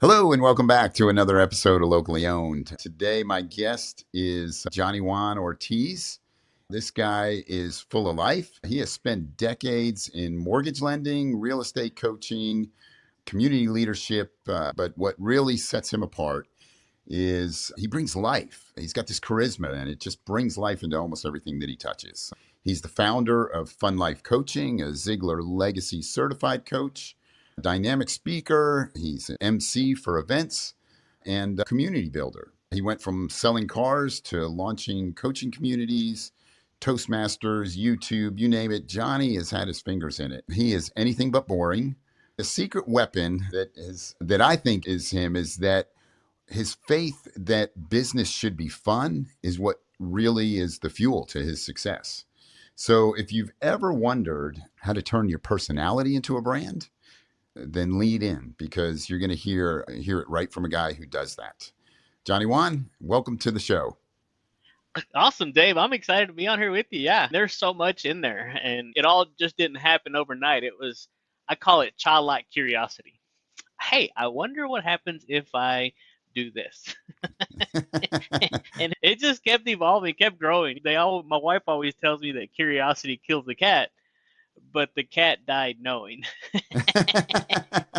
Hello and welcome back to another episode of Locally Owned. Today, my guest is Johnny Juan Ortiz. This guy is full of life. He has spent decades in mortgage lending, real estate coaching, community leadership. But what really sets him apart is he brings life. He's got this charisma and it just brings life into almost everything that he touches. He's the founder of Fun Life Coaching, a Ziglar Legacy certified coach, dynamic speaker. He's an MC for events and a community builder. He went from selling cars to launching coaching communities, Toastmasters, YouTube, you name it. Johnny has had his fingers in it. He is anything but boring. The secret weapon that I think is him is that his faith that business should be fun is what really is the fuel to his success. So if you've ever wondered how to turn your personality into a brand, then lead in because you're going to hear it right from a guy who does that. Johnny Juan, welcome to the show. Awesome, Dave. I'm excited to be on here with you. Yeah, there's so much in there, and it all just didn't happen overnight. I call it childlike curiosity. Hey, I wonder what happens if I do this. And it just kept evolving, kept growing. My wife always tells me that curiosity kills the cat, but the cat died knowing.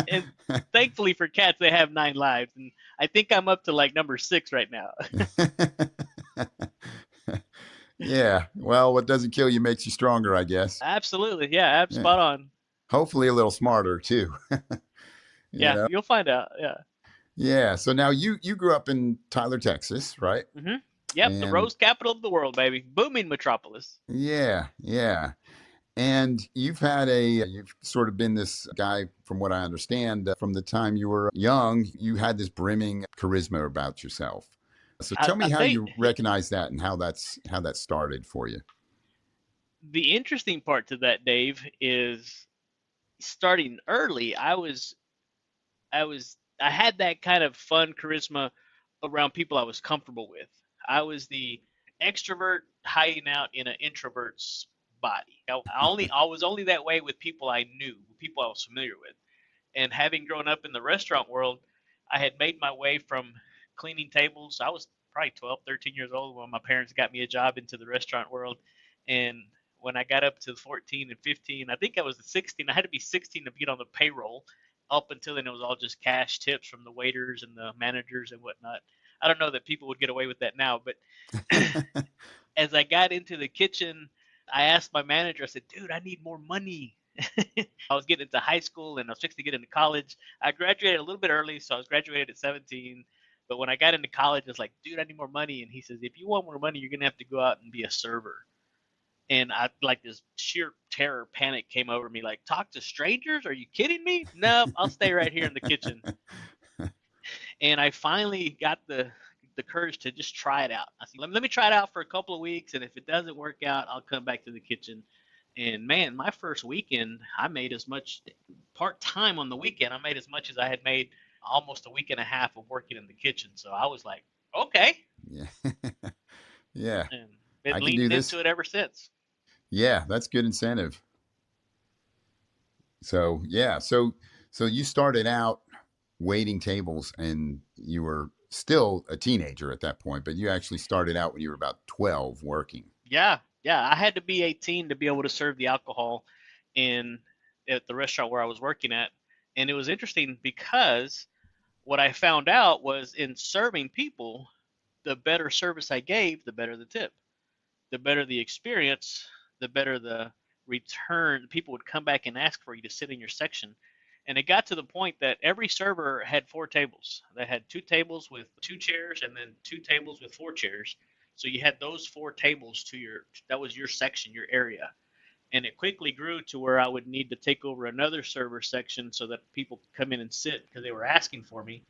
And thankfully for cats, they have 9 lives, and I think I'm up to like number 6 right now. Yeah. Well, what doesn't kill you makes you stronger, I guess. Absolutely, yeah, Yeah. spot on. Hopefully a little smarter too. you Yeah, know? you'll find out. Yeah. Yeah. So now you grew up in Tyler, Texas, right? Yep, the And rose capital of the world, baby. Booming metropolis. yeah, yeah. And you've sort of been this guy, from what I understand, from the time you were young, you had this brimming charisma about yourself. So tell me I how think you recognize that and how that started for you. the interesting part to that, Dave, is starting early. I had that kind of fun charisma around people I was comfortable with. I was the extrovert hiding out in an introvert's body. I was only that way with people I knew, people I was familiar with. And having grown up in the restaurant world, I had made my way from cleaning tables. I was probably 12, 13 years old when my parents got me a job into the restaurant world. And when I got up to 14 and 15, I think I was 16. I had to be 16 to get on the payroll. Up until then, it was all just cash tips from the waiters and the managers and whatnot. I don't know that people would get away with that now, but as I got into the kitchen, I asked my manager, I said, dude, I need more money. I was getting into high school and I was fixing to get into college. I graduated a little bit early, so I was graduated at 17. But when I got into college, I was like, dude, I need more money. And he says, if you want more money, you're going to have to go out and be a server. And I like this sheer terror panic came over me like, talk to strangers? Are you kidding me? No, I'll stay right here in the kitchen. And I finally got the courage to just try it out. I said, let me try it out for a couple of weeks, and if it doesn't work out, I'll come back to the kitchen. And man, my first weekend, I made as much part time on the weekend. I made as much as I had made almost a week and a half of working in the kitchen. So I was like, okay, Yeah. Yeah. and been I can do leaning this. into it ever since. Yeah, that's good incentive. So, yeah. So you started out waiting tables and you were still a teenager at that point, but you actually started out when you were about 12 working. Yeah, yeah. I had to be 18 to be able to serve the alcohol in at the restaurant where I was working at, and it was interesting because what I found out was in serving people, the better service I gave, the better the tip. The better the experience, the better the return. People would come back and ask for you to sit in your section. And it got to the point that every server had 4 tables. They had 2 tables with 2 chairs and then 2 tables with 4 chairs. So you had those 4 tables that was your section, your area. And it quickly grew to where I would need to take over another server section so that people could come in and sit because they were asking for me.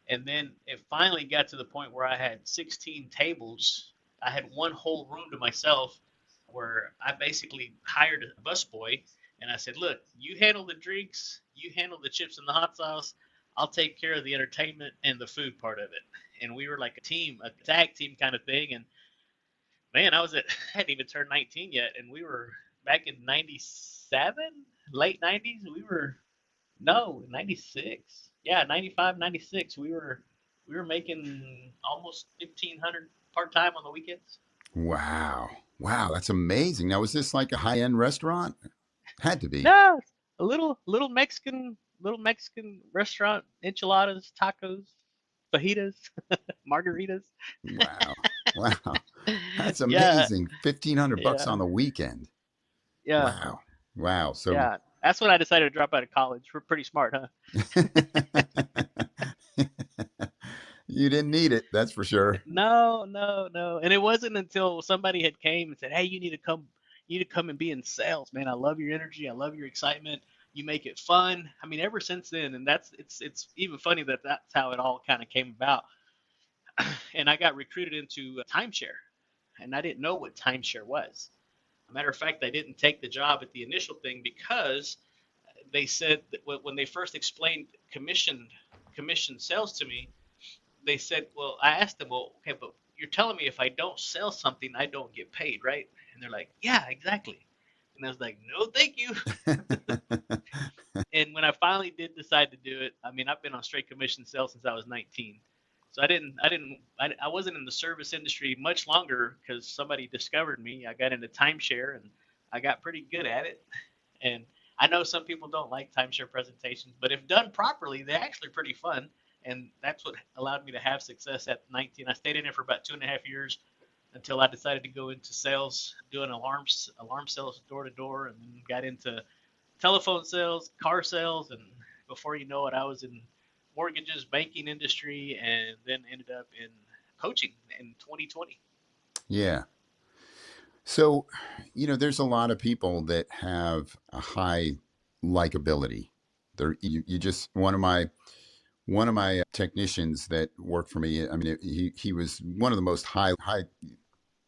And then it finally got to the point where I had 16 tables. I had one whole room to myself where I basically hired a busboy and I said, look, you handle the drinks, you handle the chips and the hot sauce. I'll take care of the entertainment and the food part of it. And we were like a team, a tag team kind of thing. And man, I hadn't even turned 19 yet. And we were back in 97, late 90s. No, 96. Yeah, 95, 96. We were making almost 1,500 part time on the weekends. Wow. Wow, that's amazing. Now, was this like a high-end restaurant? Had to be. No, a little Mexican restaurant, enchiladas, tacos, fajitas, margaritas. Wow. Wow. That's Yeah, amazing. 1,500 bucks yeah, on the weekend. yeah, Wow. Wow. So yeah. That's when I decided to drop out of college. We're pretty smart, huh? you didn't need it, that's for sure. No, no, no. And it wasn't until somebody had came and said, "Hey, you need to come and be in sales, man. I love your energy. I love your excitement. You make it fun." I mean, ever since then, and it's even funny that that's how it all kind of came about. And I got recruited into timeshare, and I didn't know what timeshare was. A matter of fact, I didn't take the job at the initial thing because they said that when they first explained commission sales to me, they said, well, I asked them, well, okay, but you're telling me if I don't sell something, I don't get paid, right? And they're like, yeah, exactly. And I was like, no, thank you. And when I finally did decide to do it, I mean, I've been on straight commission sales since I was 19. So I wasn't in the service industry much longer because somebody discovered me. I got into timeshare and I got pretty good at it. And I know some people don't like timeshare presentations, but if done properly, they're actually pretty fun. And that's what allowed me to have success at 19. I stayed in it for about 2.5 years until I decided to go into sales, doing alarm sales door to door, and then got into telephone sales, car sales, and before you know it, I was in mortgages, banking industry, and then ended up in coaching in 2020. Yeah. So, there's a lot of people that have a high likability. You just one of my technicians that worked for me. I mean, he was one of the most high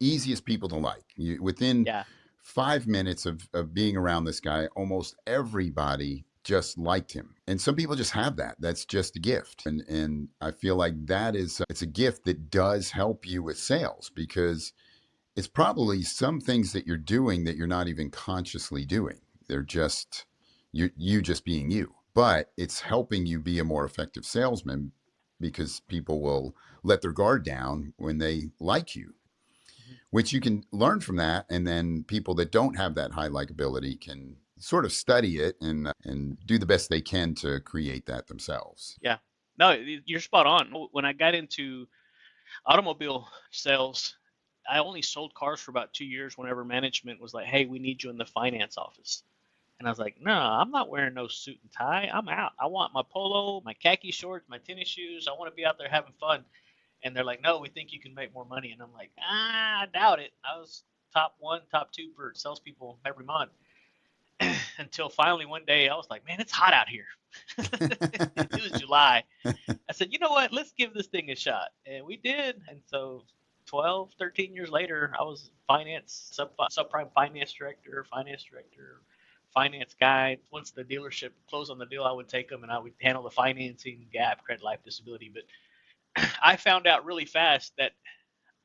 easiest people to like. Within Yeah. 5 minutes of being around this guy, almost everybody just liked him. And some people just have that. That's just a gift. And I feel like it's a gift that does help you with sales because it's probably some things that you're doing that you're not even consciously doing. They're just you just being you. But it's helping you be a more effective salesman because people will let their guard down when they like you, Mhm. which you can learn from that. And then people that don't have that high likability can sort of study it and do the best they can to create that themselves. Yeah. No, you're spot on. When I got into automobile sales, I only sold cars for about 2 years whenever management was like, hey, we need you in the finance office. And I was like, no, I'm not wearing no suit and tie. I'm out. I want my polo, my khaki shorts, my tennis shoes. I want to be out there having fun. And they're like, no, we think you can make more money. And I'm like, I doubt it. I was top one, top two for salespeople every month until finally one day I was like, man, it's hot out here. It was July. I said, you know what? Let's give this thing a shot. And we did. And so 12, 13 years later, I was subprime finance director, finance guy. Once the dealership closed on the deal, I would take them and I would handle the financing, gap, credit, life, disability. But I found out really fast that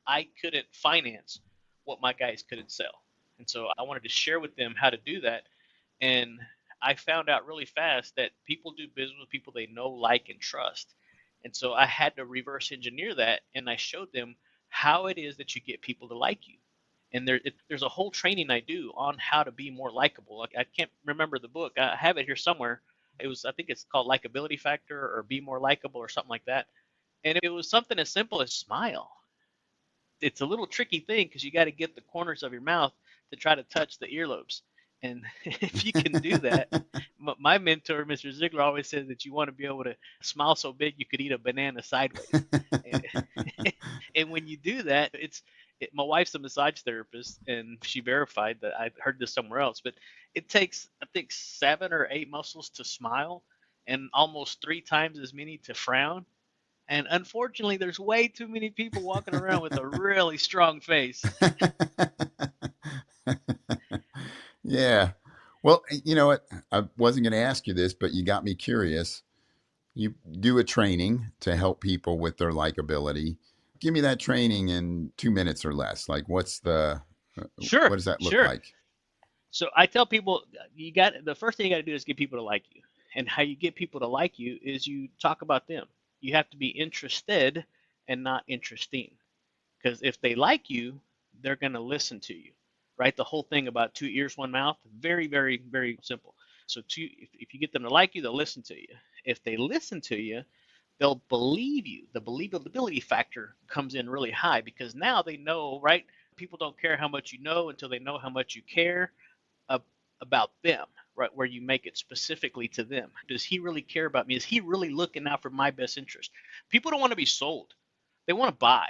I couldn't finance what my guys couldn't sell. And so I wanted to share with them how to do that. And I found out really fast that people do business with people they know, like, and trust. And so I had to reverse engineer that. And I showed them how it is that you get people to like you. And there's a whole training I do on how to be more likable. Like, I can't remember the book. I have it here somewhere. I think it's called Likability Factor or Be More Likable or something like that. And it was something as simple as smile. It's a little tricky thing because you got to get the corners of your mouth to try to touch the earlobes. And if you can do that, my mentor, Mr. Ziglar, always says that you want to be able to smile so big you could eat a banana sideways. And when you do that, my wife's a massage therapist, and she verified that I heard this somewhere else, but it takes, I think, 7 or 8 muscles to smile and almost 3 times as many to frown. And unfortunately, there's way too many people walking around with a really strong face. Yeah. Well, you know what? I wasn't going to ask you this, but you got me curious. You do a training to help people with their likability. Give me that training in 2 minutes or less. Like, Sure, what does that look sure. like? So I tell people, you got the first thing you got to do is get people to like you. And how you get people to like you is you talk about them. You have to be interested and not interesting. Because if they like you, they're going to listen to you, right? The whole thing about two ears, one mouth, very, very, very simple. So if you get them to like you, they'll listen to you. If they listen to you, they'll believe you. The believability factor comes in really high because now they know, right? People don't care how much you know until they know how much you care about them, right? Where you make it specifically to them. Does he really care about me? Is he really looking out for my best interest? People don't want to be sold, they want to buy.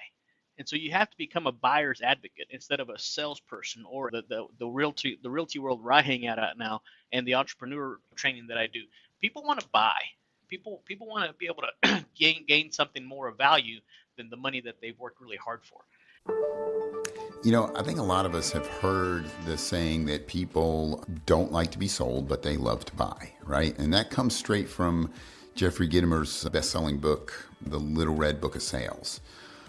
And so you have to become a buyer's advocate instead of a salesperson or the realty world where I hang out at now and the entrepreneur training that I do. People want to buy. People want to be able to gain something more of value than the money that they've worked really hard for. I think a lot of us have heard the saying that people don't like to be sold, but they love to buy, right? And that comes straight from Jeffrey Gitomer's best-selling book, The Little Red Book of Sales.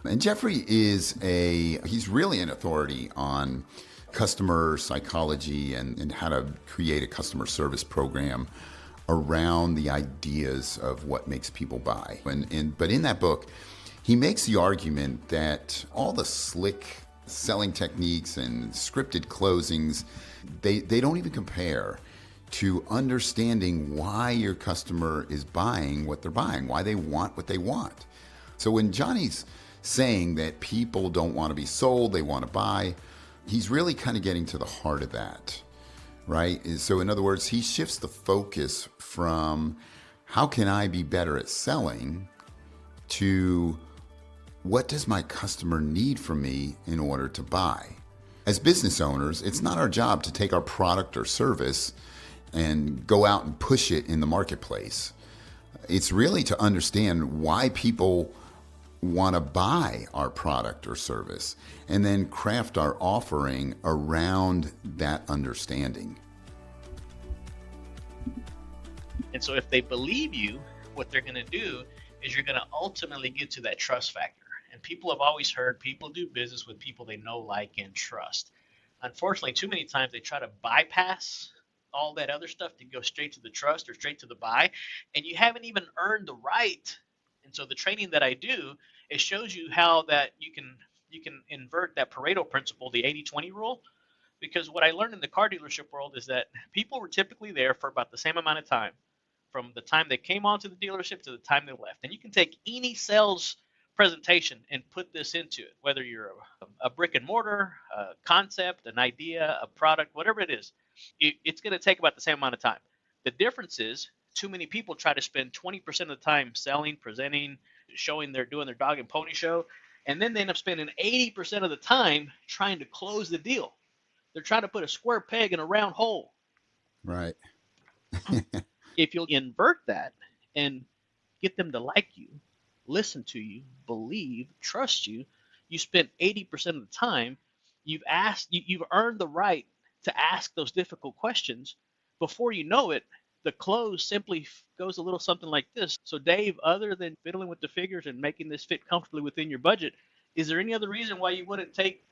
And Jeffrey he's really an authority on customer psychology and how to create a customer service program around the ideas of what makes people buy. But in that book, he makes the argument that all the slick selling techniques and scripted closings, they don't even compare to understanding why your customer is buying what they're buying, why they want what they want. So when Johnny's saying that people don't want to be sold, they want to buy, he's really kind of getting to the heart of that, right? So in other words, he shifts the focus from how can I be better at selling to what does my customer need from me in order to buy? As business owners, it's not our job to take our product or service and go out and push it in the marketplace. It's really to understand why people want to buy our product or service and then craft our offering around that understanding. And so if they believe you, what they're going to do is you're going to ultimately get to that trust factor. And people have always heard people do business with people they know, like, and trust. Unfortunately, too many times they try to bypass all that other stuff to go straight to the trust or straight to the buy, and you haven't even earned the right. And so the training that I do, it shows you how that you can invert that Pareto principle, the 80-20 rule. Because what I learned in the car dealership world is that people were typically there for about the same amount of time, from the time they came onto the dealership to the time they left. And you can take any sales presentation and put this into it, whether you're a brick and mortar, a concept, an idea, a product, whatever it is, it's going to take about the same amount of time. The difference is too many people try to spend 20% of the time selling, presenting, showing they're doing their dog and pony show, and then they end up spending 80% of the time trying to close the deal. They're trying to put a square peg in a round hole. Right. If you'll invert that and get them to like you, listen to you, believe, trust you, you spend 80% of the time, you've earned the right to ask those difficult questions. Before you know it, the close simply goes a little something like this. So Dave, other than fiddling with the figures and making this fit comfortably within your budget, is there any other reason why you wouldn't take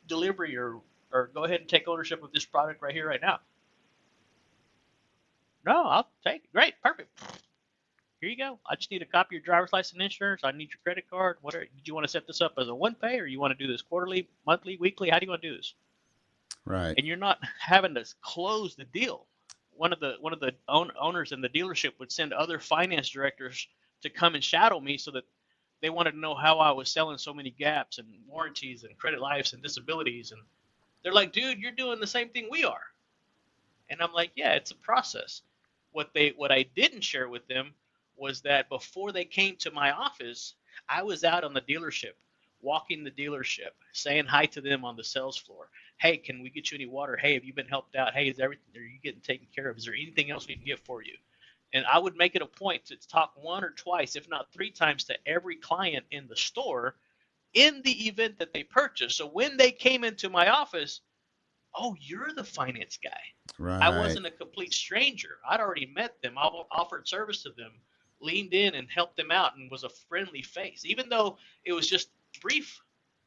delivery or go ahead and take ownership of this product right here, right now? No, I'll take it. Great, perfect. Here you go. I just need a copy of your driver's license and insurance. I need your credit card. Did you want to set this up as a one pay, or you want to do this quarterly, monthly, weekly? How do you want to do this? Right. And you're not having to close the deal. One of the owners in the dealership would send other finance directors to come and shadow me so that they wanted to know how I was selling so many gaps and warranties and credit lives and disabilities. And they're like, dude, you're doing the same thing we are. And I'm like, yeah, it's a process. What I didn't share with them was that before they came to my office, I was out on the dealership, walking the dealership, saying hi to them on the sales floor. Hey, can we get you any water? Hey, have you been helped out? Hey, are you getting taken care of? Is there anything else we can get for you? And I would make it a point to talk one or twice, if not three times, to every client in the store in the event that they purchased. So when they came into my office, oh, you're the finance guy. I Right. wasn't a complete stranger. I'd already met them. I offered service to them, leaned in and helped them out, and was a friendly face, even though it was just brief.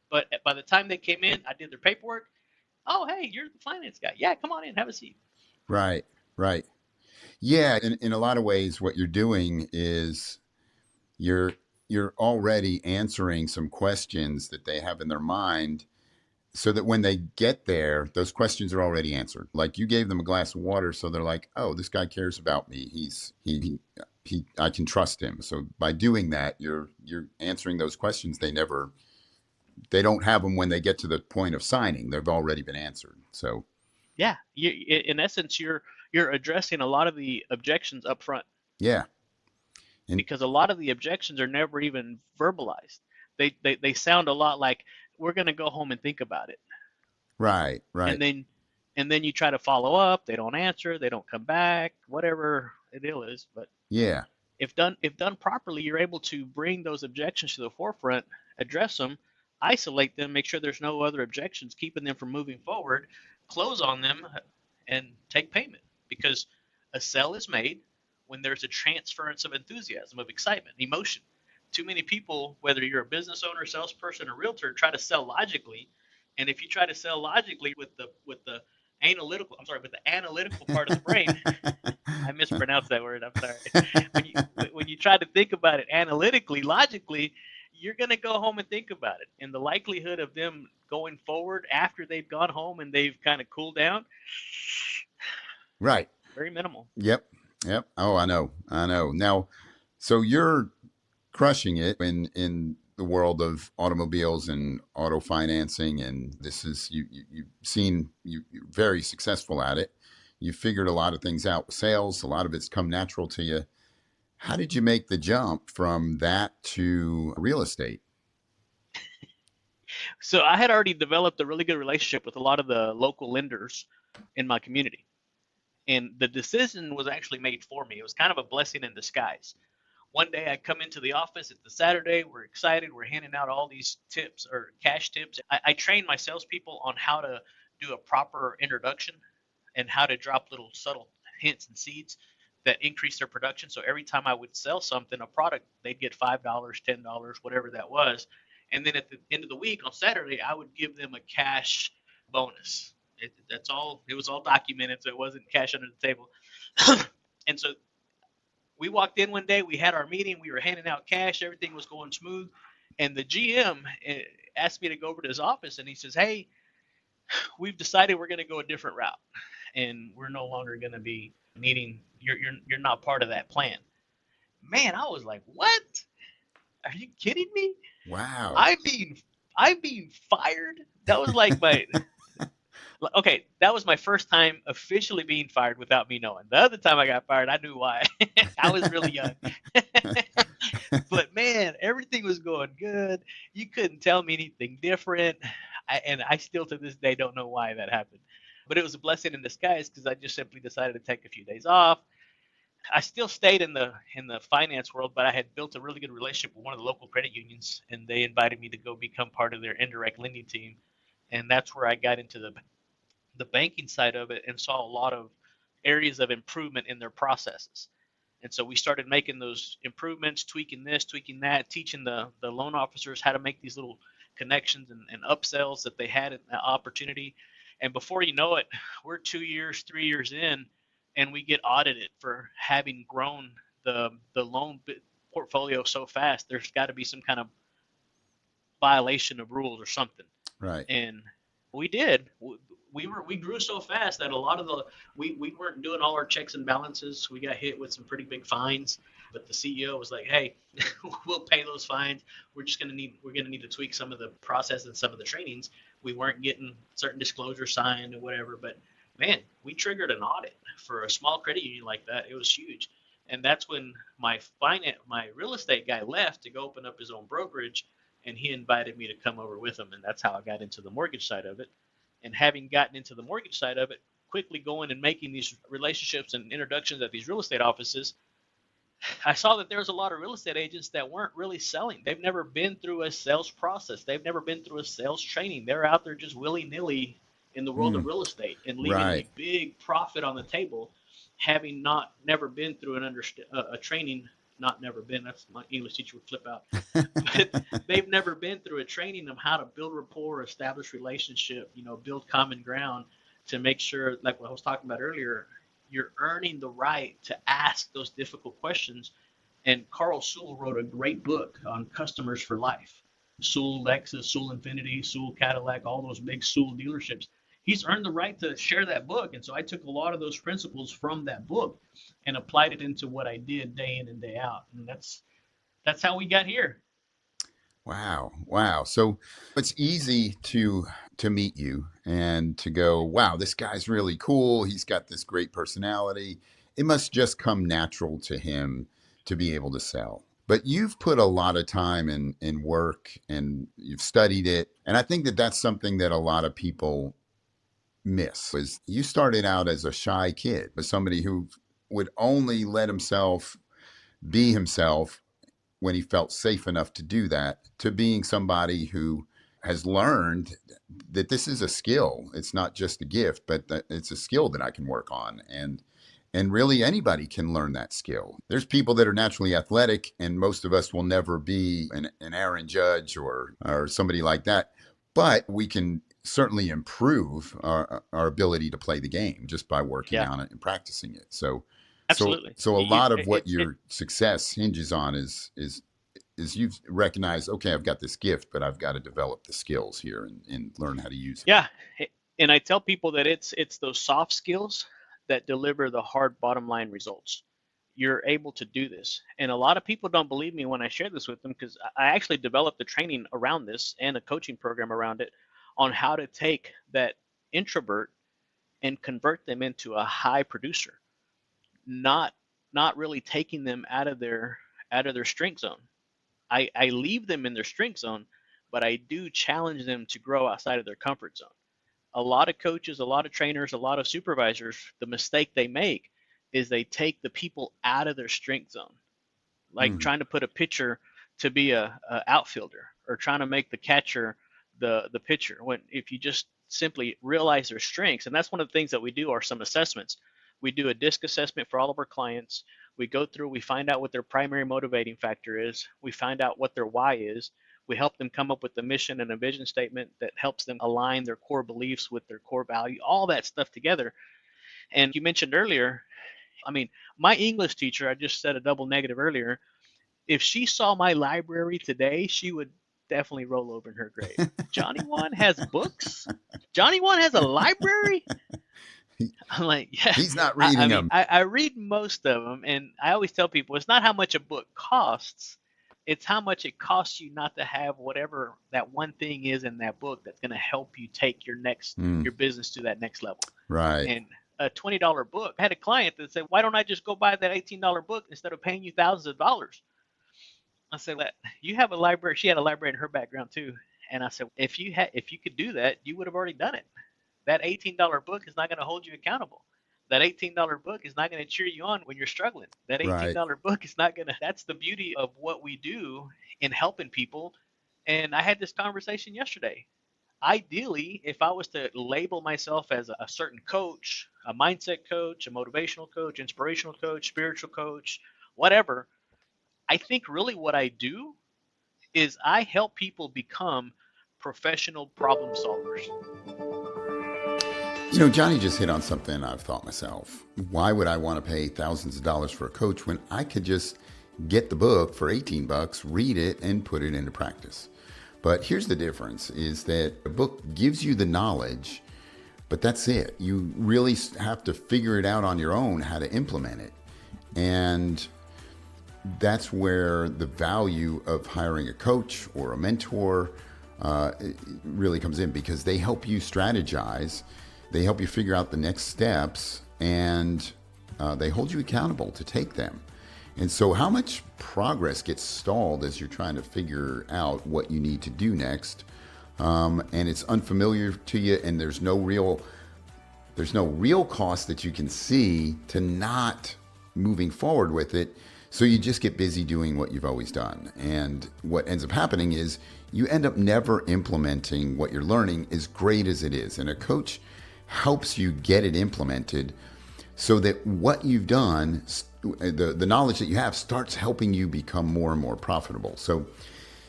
But by the time they came in, I did their paperwork. Oh, hey, you're the finance guy. Yeah, come on in, have a seat. Right. Right. Yeah, in a lot of ways, what you're doing is you're you're already answering some questions that they have in their mind so that when they get there, those questions are already answered. Like you gave them a glass of water, so they're like, "Oh, this guy cares about me. I can trust him." So by doing that, you're answering those questions. They don't have them when they get to the point of signing. They've already been answered. So Yeah, in essence, you're addressing a lot of the objections up front, yeah, and because a lot of the objections are never even verbalized. They sound a lot like, we're going to go home and think about it. right, And right, then you try to follow up, they don't answer, they don't come back, whatever the deal is. But yeah, if done properly, you're able to bring those objections to the forefront, address them, isolate them, make sure there's no other objections keeping them from moving forward, close on them, and take payment. Because a sale is made when there's a transference of enthusiasm, of excitement, emotion. Too many people, whether you're a business owner, salesperson, or realtor, try to sell logically. And if you try to sell logically with the analytical part of the brain, I mispronounced that word. I'm sorry. When you try to think about it analytically, logically, you're gonna go home and think about it, and the likelihood of them going forward after they've gone home and they've kind of cooled down, right. very minimal. Yep, yep. Oh, I know. Now, so you're crushing it in the world of automobiles and auto financing, and this is you've seen you're very successful at it. You figured a lot of things out with sales. A lot of it's come natural to you. How did you make the jump from that to real estate? So I had already developed a really good relationship with a lot of the local lenders in my community, and the decision was actually made for me. It was kind of a blessing in disguise. One day I come into the office. It's the Saturday. We're excited. We're handing out all these tips or cash tips. I train my salespeople on how to do a proper introduction and how to drop little subtle hints and seeds that increase their production. So every time I would sell something, a product, they'd get $5, $10, whatever that was. And then at the end of the week on Saturday, I would give them a cash bonus. That's all. It was all documented, so it wasn't cash under the table. And so we walked in one day, we had our meeting, we were handing out cash, everything was going smooth, and the GM asked me to go over to his office, and he says, "Hey, we've decided we're going to go a different route, and we're no longer going to be needing. You're not part of that plan." Man, I was like, "What? Are you kidding me? Wow. I'm being I'm being fired?" That was like my okay, that was my first time officially being fired without me knowing. The other time I got fired, I knew why. I was really young. But man, everything was going good. You couldn't tell me anything different. And I still to this day don't know why that happened. But it was a blessing in disguise because I just simply decided to take a few days off. I still stayed in the finance world, but I had built a really good relationship with one of the local credit unions, and they invited me to go become part of their indirect lending team. And that's where I got into the banking side of it and saw a lot of areas of improvement in their processes. And so we started making those improvements, tweaking this, tweaking that, teaching the loan officers how to make these little connections and upsells that they had an opportunity. And before you know it, we're 2 years, 3 years in, and we get audited for having grown the loan portfolio so fast. There's got to be some kind of violation of rules or something. Right. And we did. We grew so fast that a lot of we weren't doing all our checks and balances. We got hit with some pretty big fines, but the CEO was like, "Hey, we'll pay those fines. We're gonna need to tweak some of the process and some of the trainings. We weren't getting certain disclosures signed or whatever." But man, we triggered an audit for a small credit union like that. It was huge, and that's when my real estate guy left to go open up his own brokerage, and he invited me to come over with him, and that's how I got into the mortgage side of it. And having gotten into the mortgage side of it, quickly going and making these relationships and introductions at these real estate offices, I saw that there was a lot of real estate agents that weren't really selling. They've never been through a sales process. They've never been through a sales training. They're out there just willy-nilly in the world of Mm, real estate and leaving a right. big profit on the table, having not never been through a training. Not never been. That's my English teacher would flip out. But they've never been through a training of how to build rapport, establish relationship, build common ground to make sure, like what I was talking about earlier, You're earning the right to ask those difficult questions. And Carl Sewell wrote a great book on customers for life. Sewell Lexus, Sewell Infinity, Sewell Cadillac, all those big Sewell dealerships. He's earned the right to share that book. And so I took a lot of those principles from that book and applied it into what I did day in and day out. And that's how we got here. Wow. Wow. So it's easy to meet you and to go, wow, this guy's really cool. He's got this great personality. It must just come natural to him to be able to sell. But you've put a lot of time in work and you've studied it. And I think that that's something that a lot of people miss is you started out as a shy kid, as somebody who would only let himself be himself when he felt safe enough to do that, to being somebody who has learned that this is a skill. It's not just a gift, but that it's a skill that I can work on. And really anybody can learn that skill. There's people that are naturally athletic, and most of us will never be an Aaron Judge or somebody like that. But we can certainly improve our ability to play the game just by working Yeah, on it and practicing it. absolutely. So a lot of what your success hinges on is you've recognized, okay, I've got this gift, but I've got to develop the skills here and learn how to use it. Yeah, and I tell people that it's those soft skills that deliver the hard bottom line results. You're able to do this, and a lot of people don't believe me when I share this with them because I actually developed a training around this and a coaching program around it on how to take that introvert and convert them into a high producer, not not really taking them out of their strength zone. I leave them in their strength zone, but I do challenge them to grow outside of their comfort zone. A lot of coaches, a lot of trainers, a lot of supervisors, the mistake they make is they take the people out of their strength zone, like Mm, trying to put a pitcher to be a outfielder or trying to make the catcher the pitcher. When if you just simply realize their strengths, and that's one of the things that we do are some assessments. We do a disc assessment for all of our clients. We go through, we find out what their primary motivating factor is. We find out what their why is. We help them come up with a mission and a vision statement that helps them align their core beliefs with their core value, all that stuff together. And you mentioned earlier, I mean, my English teacher, I just said a double negative earlier, if she saw my library today, she would definitely roll over in her grave. Johnny Juan has books? Johnny Juan has a library? I'm like, yeah. he's not I reading mean, them. I read most of them, and I always tell people it's not how much a book costs, it's how much it costs you not to have whatever that one thing is in that book that's going to help you take Mm, your business to that next level. right. And a $20 book. I had a client that said, "Why don't I just go buy that $18 book instead of paying you thousands of dollars?" I said, "Well, you have a library." She had a library in her background too, and I said, if you could do that, you would have already done it. That $18 book is not going to hold you accountable. That $18 book is not going to cheer you on when you're struggling. That Right. $18 book is not going to. That's the beauty of what we do in helping people. And I had this conversation yesterday. Ideally, if I was to label myself as a certain coach, a mindset coach, a motivational coach, inspirational coach, spiritual coach, whatever, I think really what I do is I help people become professional problem solvers. You know, Johnny just hit on something I've thought myself. Why would I want to pay thousands of dollars for a coach when I could just get the book for 18 bucks, read it, and put it into practice? But here's the difference is that a book gives you the knowledge, but that's it. You really have to figure it out on your own how to implement it. And that's where the value of hiring a coach or a mentor really comes in because they help you strategize, they help you figure out the next steps, and they hold you accountable to take them. And so, how much progress gets stalled as you're trying to figure out what you need to do next, and it's unfamiliar to you, and there's no real cost that you can see to not moving forward with it. So you just get busy doing what you've always done. And what ends up happening is you end up never implementing what you're learning, as great as it is. And a coach helps you get it implemented so that what you've done, the knowledge that you have, starts helping you become more and more profitable. So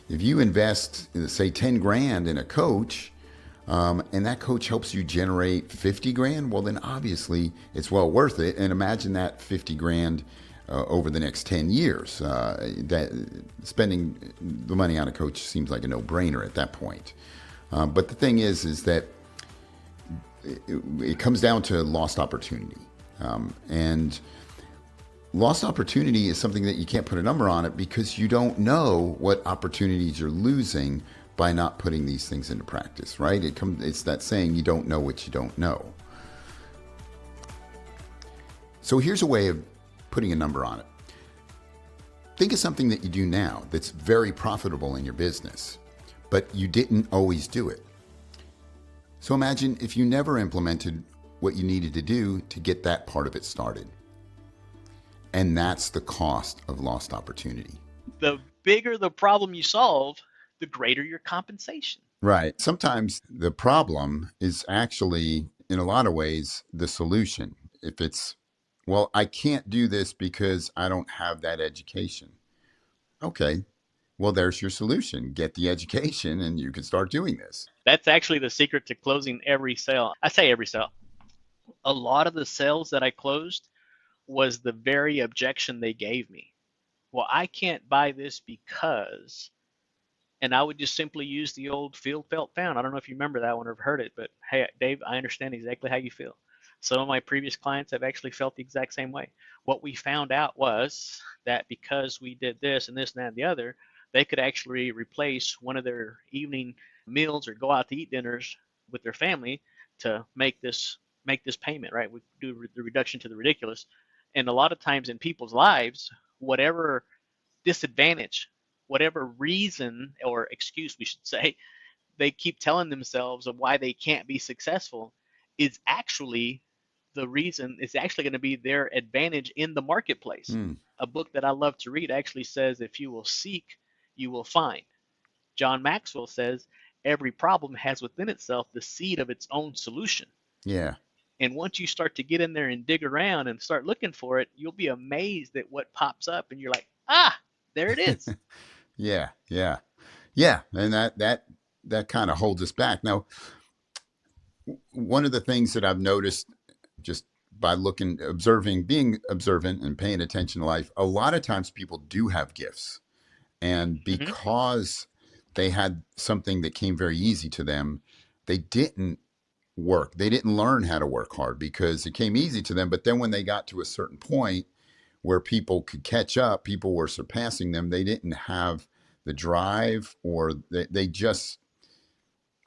if you invest, say, 10 grand in a coach, and that coach helps you generate 50 grand, well, then obviously it's well worth it. And imagine that 50 grand over the next 10 years. That spending the money on a coach seems like a no-brainer at that point. But the thing is that it comes down to lost opportunity. And lost opportunity is something that you can't put a number on it because you don't know what opportunities you're losing by not putting these things into practice, right? It's that saying, you don't know what you don't know. So here's a way of putting a number on it. Think of something that you do now that's very profitable in your business, but you didn't always do it. So imagine if you never implemented what you needed to do to get that part of it started. And that's the cost of lost opportunity. The bigger the problem you solve, the greater your compensation. Right. Sometimes the problem is actually, in a lot of ways, the solution. If it's, well, I can't do this because I don't have that education. Okay. Well, there's your solution. Get the education and you can start doing this. That's actually the secret to closing every sale. I say every sale. A lot of the sales that I closed was the very objection they gave me. Well, I can't buy this because, and I would just simply use the old feel, felt, found. I don't know if you remember that one or have heard it, but hey, Dave, I understand exactly how you feel. Some of my previous clients have actually felt the exact same way. What we found out was that because we did this and this and that and the other, they could actually replace one of their evening meals or go out to eat dinners with their family to make this payment, right? We do the reduction to the ridiculous. And a lot of times in people's lives, whatever disadvantage, whatever reason or excuse we should say, they keep telling themselves of why they can't be successful is actually the reason. It's actually going to be their advantage in the marketplace. Hmm. A book that I love to read actually says, if you will seek, you will find. John Maxwell says every problem has within itself the seed of its own solution. Yeah. And once you start to get in there and dig around and start looking for it, you'll be amazed at what pops up. And you're like, ah, there it is. Yeah. Yeah. Yeah. And that kind of holds us back. Now, one of the things that I've noticed just by being observant and paying attention to life, a lot of times people do have gifts. And Mm-hmm. because they had something that came very easy to them, they didn't work. They didn't learn how to work hard because it came easy to them. But then when they got to a certain point where people could catch up, people were surpassing them, they didn't have the drive, or they just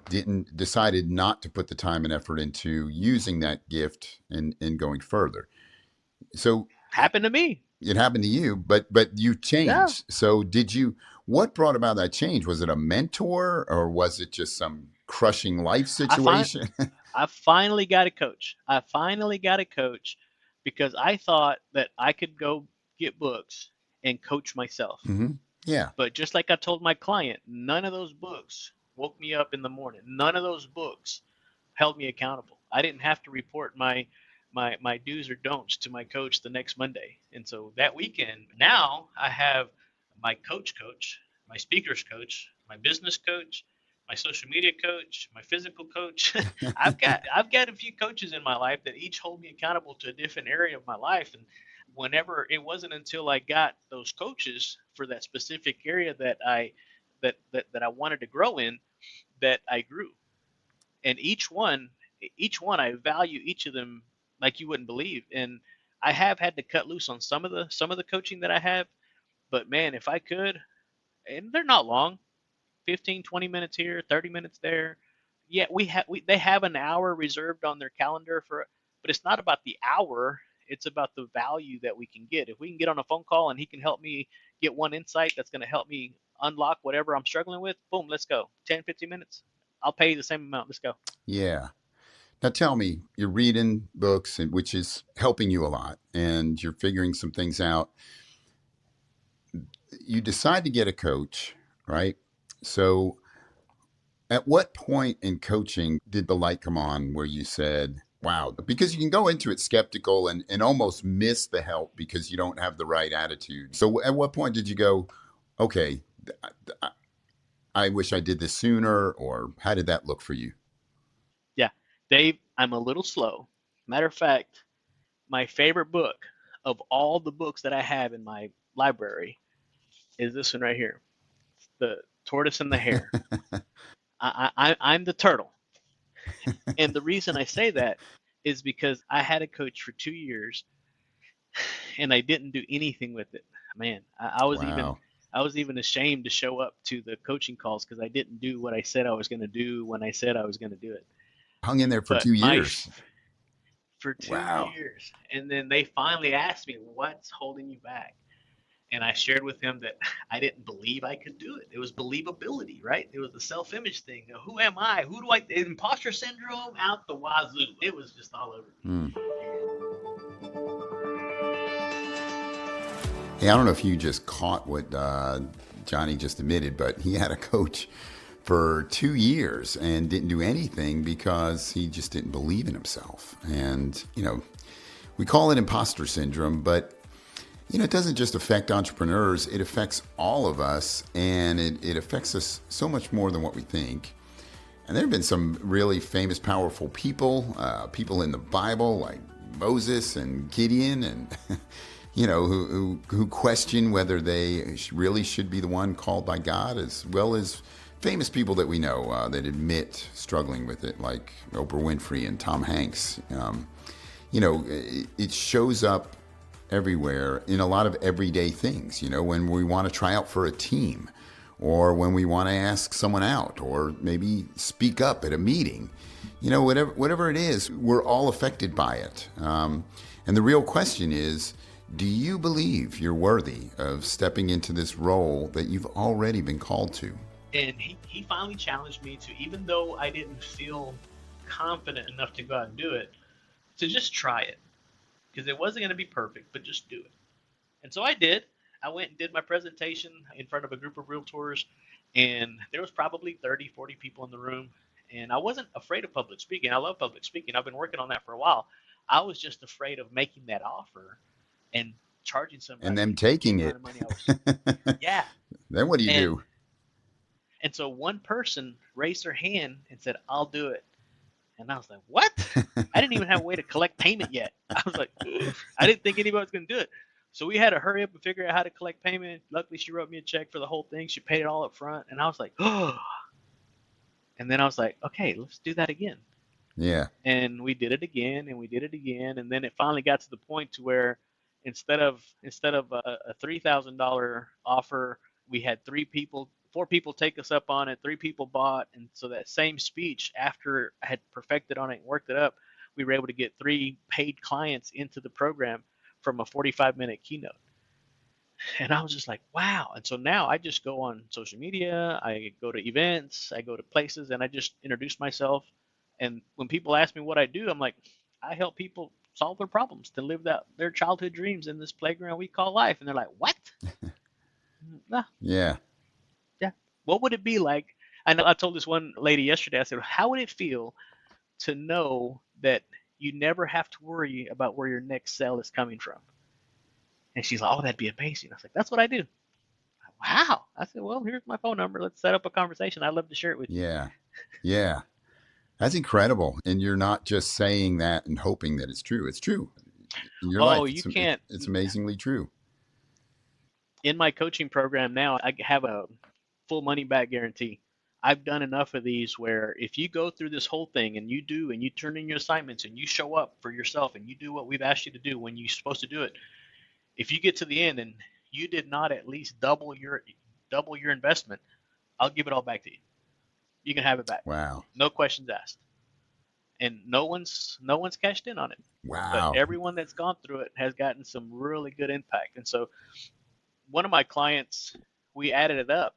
didn't decided not to put the time and effort into using that gift and going further. So Happened to me. it happened to you, but you Yeah. changed. So did you? What brought about that change? Was it a mentor, or was it just some crushing life I find situation? I finally got a coach. I finally got a coach because I thought that I could go get books and coach myself. Hmm. Yeah. But just like I told my client, none of those books woke me up in the morning. None of those books held me accountable. I didn't have to report my do's or don'ts to my coach the next Monday. And so that weekend, now I have my coach, my speakers coach, my business coach, my social media coach, my physical coach. I've got a few coaches in my life that each hold me accountable to a different area of my life. And whenever it wasn't until I got those coaches for that specific area that I wanted to grow in, that I grew. And each one I value each of them like you wouldn't believe. And I have had to cut loose on some of the coaching that I have, but man, if I could, and they're not long, 15, 20 minutes here, 30 minutes there. Yeah, they have an hour reserved on their calendar for, but it's not about the hour, it's about the value that we can get. If we can get on a phone call and he can help me get one insight that's going to help me unlock whatever I'm struggling with, boom, let's go. 10, 15 minutes. I'll pay you the same amount. Let's go. Yeah. Now tell me, you're reading books, which is helping you a lot, and you're figuring some things out. You decide to get a coach, right? So at what point in coaching did the light come on where you said, wow, because you can go into it skeptical and almost miss the help because you don't have the right attitude. So at what point did you go, okay, I wish I did this sooner, or how did that look for you? Dave, I'm a little slow. Matter of fact, my favorite book of all the books that I have in my library is this one right here, The Tortoise and the Hare. I'm the turtle. And the reason I say that is because I had a coach for 2 years and I didn't do anything with it. Man, Wow. I was even ashamed to show up to the coaching calls because I didn't do what I said I was going to do when I said I was going to do it. Hung in there for But 2 years. for two Wow. years, and then they finally asked me, "What's holding you back?" And I shared with him that I didn't believe I could do it. It was believability, right? It was the self-image thing. Who am I? Who do I? Imposter syndrome out the wazoo. It was just all over me. Hmm. And Hey, I don't know if you just caught what Johnny just admitted, but he had a coach for 2 years and didn't do anything because he just didn't believe in himself. And, we call it imposter syndrome, but, it doesn't just affect entrepreneurs, it affects all of us, and it affects us so much more than what we think. And there have been some really famous, powerful people, people in the Bible like Moses and Gideon, and who question whether they really should be the one called by God, as well as famous people that we know that admit struggling with it, like Oprah Winfrey and Tom Hanks. It shows up everywhere in a lot of everyday things. When we want to try out for a team, or when we want to ask someone out, or maybe speak up at a meeting. Whatever it is, we're all affected by it. And the real question is, do you believe you're worthy of stepping into this role that you've already been called to? he finally challenged me to, even though I didn't feel confident enough to go out and do it, to just try it because it wasn't going to be perfect, but just do it. And so I did. I went and did my presentation in front of a group of realtors, and there was probably 30, 40 people in the room. And I wasn't afraid of public speaking. I love public speaking. I've been working on that for a while. I was just afraid of making that offer and charging And somebody them the taking amount it. of money I was. Yeah. Then what do you And do? and so one person raised their hand and said, "I'll do it." And I was like, "What?" I didn't even have a way to collect payment yet. I was like, I didn't think anybody was going to do it. So we had to hurry up and figure out how to collect payment. Luckily, she wrote me a check for the whole thing. She paid it all up front. And I was like, oh. And then I was like, okay, let's do that again. Yeah. And we did it again, and we did it again. And then it finally got to the point to where instead of a $3,000 offer, we had 4 people take us up on it. 3 people bought. And so that same speech, after I had perfected on it and worked it up, we were able to get 3 paid clients into the program from a 45-minute keynote. And I was just like, wow. And so now I just go on social media, I go to events, I go to places, and I just introduce myself. And when people ask me what I do, I'm like, I help people solve their problems to live their childhood dreams in this playground we call life. And they're like, what? Nah, Yeah. yeah. What would it be like? I know I told this one lady yesterday, I said, how would it feel to know that you never have to worry about where your next sale is coming from? And she's like, oh, that'd be amazing. I was like, that's what I do. Wow. I said, well, here's my phone number. Let's set up a conversation. I'd love to share it with you. Yeah. Yeah. That's incredible. And you're not just saying that and hoping that it's true. It's true in your Oh, life. you can't. It's amazingly true. In my coaching program now, I have a full money back guarantee. I've done enough of these where if you go through this whole thing and you do and you turn in your assignments and you show up for yourself and you do what we've asked you to do when you're supposed to do it, if you get to the end and you did not at least double your investment, I'll give it all back to you. You can have it back. Wow. No questions asked. And no one's cashed in on it. But Wow. everyone that's gone through it has gotten some really good impact. And so one of my clients, we added it up.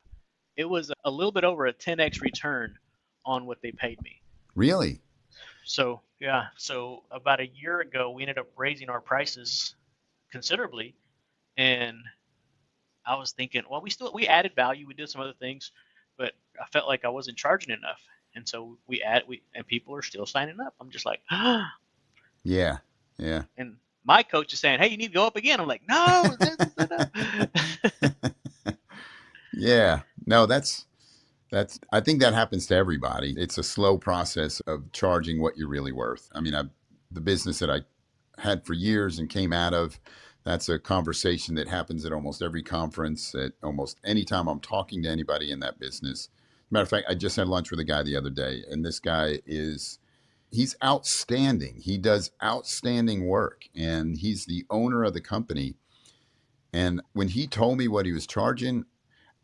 It was a little bit over a 10x return on what they paid me. Really? So yeah, so about a year ago, we ended up raising our prices considerably, and I was thinking, well, we added value, we did some other things, but I felt like I wasn't charging enough, and so and people are still signing up. I'm just like, ah. Yeah. Yeah. And my coach is saying, hey, you need to go up again. I'm like, no, this is enough. Yeah. No, that's I think that happens to everybody. It's a slow process of charging what you're really worth. I mean, the business that I had for years and came out of, that's a conversation that happens at almost every conference, at almost any time I'm talking to anybody in that business. Matter of fact, I just had lunch with a guy the other day, and this guy he's outstanding. He does outstanding work, and he's the owner of the company. And when he told me what he was charging,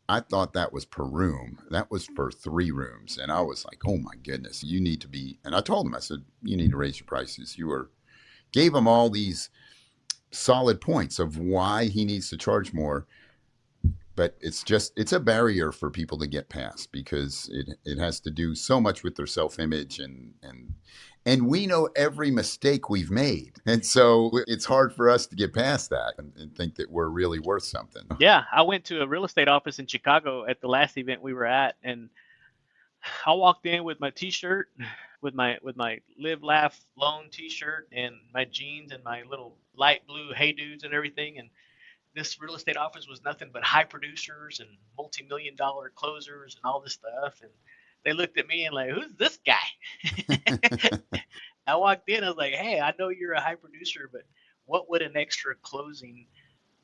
I thought that was per room. That was for 3 rooms. And I was like, oh my goodness, you need to be. And I told him, I said, you need to raise your prices. Gave him all these solid points of why he needs to charge more. But it's a barrier for people to get past because it has to do so much with their self image and we know every mistake we've made. And so it's hard for us to get past that and think that we're really worth something. Yeah, I went to a real estate office in Chicago at the last event we were at, and I walked in with my T-shirt, with my Live Laugh Loan T-shirt, and my jeans and my little light blue Hey Dudes and everything. And this real estate office was nothing but high producers and multi-million-dollar closers and all this stuff. And they looked at me and like, who's this guy? I walked in, I was like, hey, I know you're a high producer, but what would an extra closing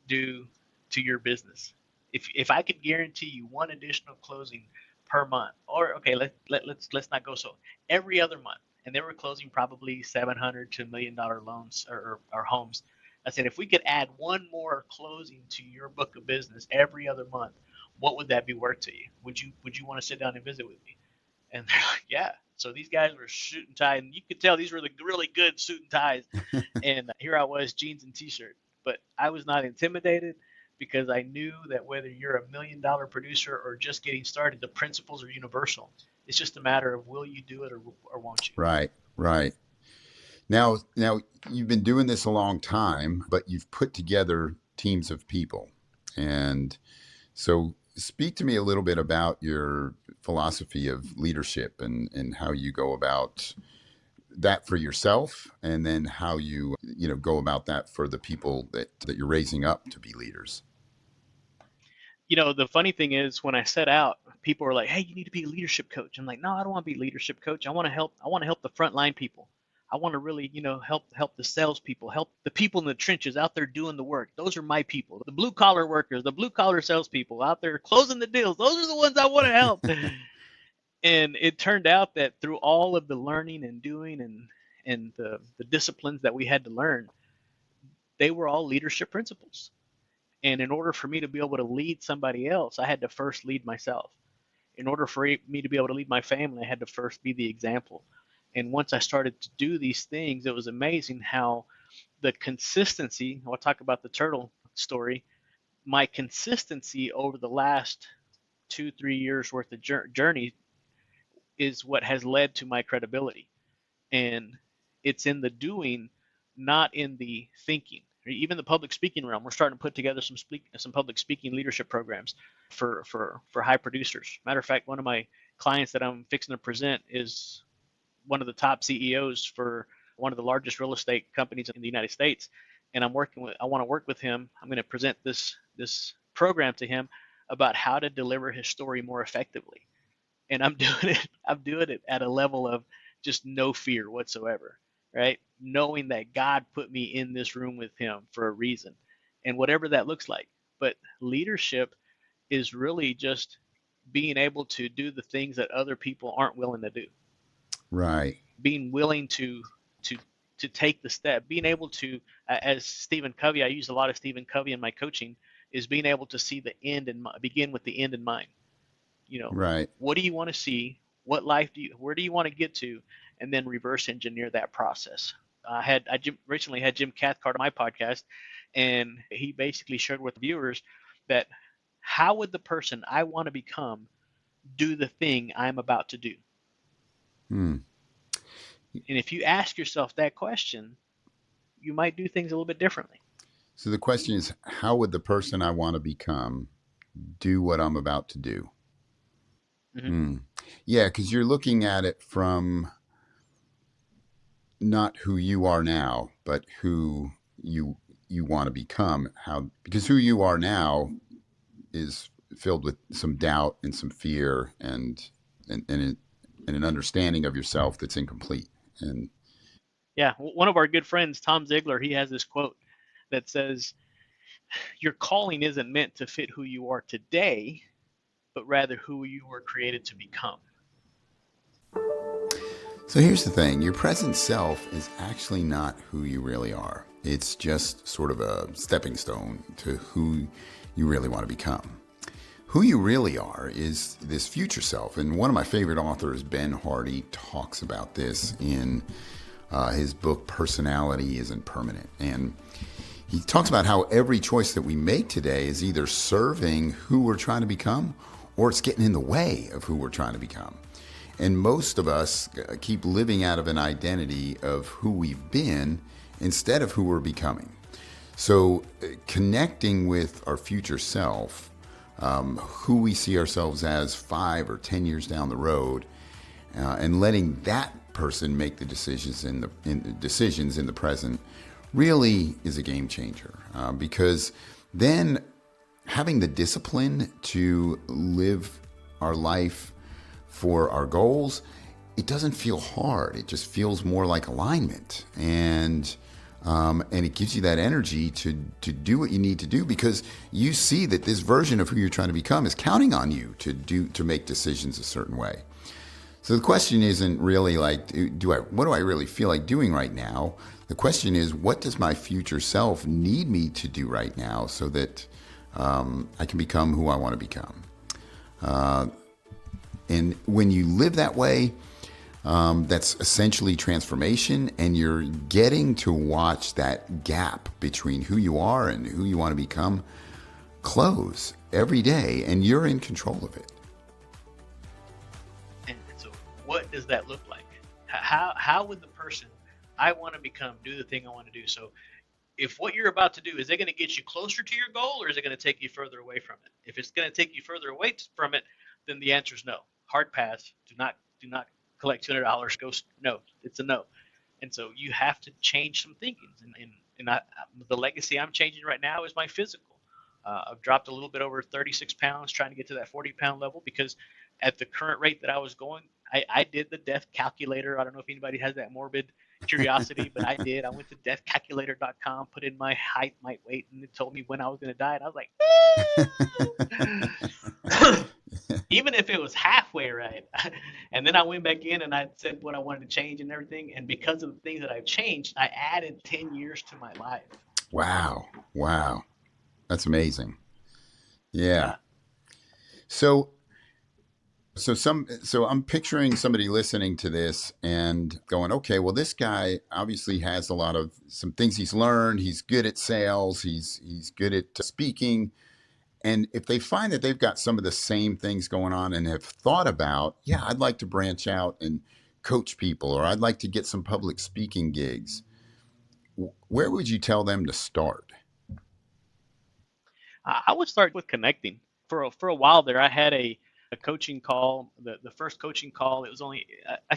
do to your business? If I could guarantee you one additional closing per month, or okay, let's not go so every other month, and they were closing probably 700 to $1 million loans or homes. I said, if we could add one more closing to your book of business every other month, what would that be worth to you? Would you want to sit down and visit with me? And they're like, yeah. So these guys were suit and tie, and you could tell these were the really good suit and ties. And here I was, jeans and t-shirt. But I was not intimidated because I knew that whether you're $1 million producer or just getting started, the principles are universal. It's just a matter of will you do it or won't you? Right, right. Now you've been doing this a long time, but you've put together teams of people. And so speak to me a little bit about your philosophy of leadership and how you go about that for yourself and then how you go about that for the people that you're raising up to be leaders. The funny thing is when I set out, people were like, hey, you need to be a leadership coach. I'm like, no, I don't want to be a leadership coach. I want to help the frontline people. I want to really, help the salespeople, help the people in the trenches out there doing the work. Those are my people. The blue collar workers, the blue collar salespeople out there closing the deals. Those are the ones I want to help. And it turned out that through all of the learning and doing and the disciplines that we had to learn, they were all leadership principles. And in order for me to be able to lead somebody else, I had to first lead myself. In order for me to be able to lead my family, I had to first be the example. And once I started to do these things, it was amazing how the consistency, I'll talk about the turtle story, my consistency over the last 2, 3 years worth of journey is what has led to my credibility. And it's in the doing, not in the thinking. Even the public speaking realm, we're starting to put together some public speaking leadership programs for high producers. Matter of fact, one of my clients that I'm fixing to present is one of the top CEOs for one of the largest real estate companies in the United States, and I want to work with him. I'm going to present this program to him about how to deliver his story more effectively, and I'm doing it at a level of just no fear whatsoever, right? Knowing that God put me in this room with him for a reason, and whatever that looks like. But leadership is really just being able to do the things that other people aren't willing to do. Right. Being willing to to take the step, being able to, as Stephen Covey, I use a lot of Stephen Covey in my coaching, is being able to see the end and begin with the end in mind. Right. What do you want to see? Where do you want to get to? And then reverse engineer that process. I recently had Jim Cathcart on my podcast, and he basically shared with viewers that how would the person I want to become do the thing I'm about to do? Hmm. And if you ask yourself that question, you might do things a little bit differently. So the question is, how would the person I want to become do what I'm about to do? Mm-hmm. Hmm. Yeah, because you're looking at it from not who you are now, but who you want to become. How because who you are now is filled with some doubt and some fear and an understanding of yourself that's incomplete. And Yeah, one of our good friends, Tom Ziglar, he has this quote that says, "Your calling isn't meant to fit who you are today, but rather who you were created to become." so here's the thing, your present self is actually not who you really are. It's just sort of a stepping stone to who you really want to become. Who you really are is this future self. And one of my favorite authors, Ben Hardy, talks about this in his book, Personality Isn't Permanent. And he talks about how every choice that we make today is either serving who we're trying to become or it's getting in the way of who we're trying to become. And most of us keep living out of an identity of who we've been instead of who we're becoming. So, connecting with our future self, who we see ourselves as 5 or 10 years down the road, and letting that person make the decisions in the present, really is a game changer. Because then having the discipline to live our life for our goals, it doesn't feel hard. It just feels more like alignment, and it gives you that energy to do what you need to do because you see that this version of who you're trying to become is counting on you to make decisions a certain way. So the question isn't really like, what do I really feel like doing right now? The question is, what does my future self need me to do right now so that I can become who I want to become? And when you live that way, that's essentially transformation, and you're getting to watch that gap between who you are and who you want to become close every day, and you're in control of it. And so, what does that look like? How would the person I want to become do the thing I want to do? So, if what you're about to do is it going to get you closer to your goal, or is it going to take you further away from it? If it's going to take you further away from it, then the answer is no. Hard pass. Do not collect $200. Go no. It's a no. And so you have to change some thinking. The legacy I'm changing right now is my physical. I've dropped a little bit over 36 pounds, trying to get to that 40-pound level because at the current rate that I was going, I did the death calculator. I don't know if anybody has that morbid curiosity, but I did. I went to deathcalculator.com, put in my height, my weight, and it told me when I was going to die. And I was like, even if it was halfway right. And then I went back in and I said what I wanted to change and everything. And because of the things that I've changed, I added 10 years to my life. Wow. Wow. That's amazing. Yeah. Yeah. So so I'm picturing somebody listening to this and going, okay, well, this guy obviously has a lot of some things he's learned. He's good at sales. He's good at speaking. And if they find that they've got some of the same things going on and have thought about, yeah, I'd like to branch out and coach people, or I'd like to get some public speaking gigs, where would you tell them to start? I would start with connecting. For a while there, I had a coaching call. The first coaching call, it was only I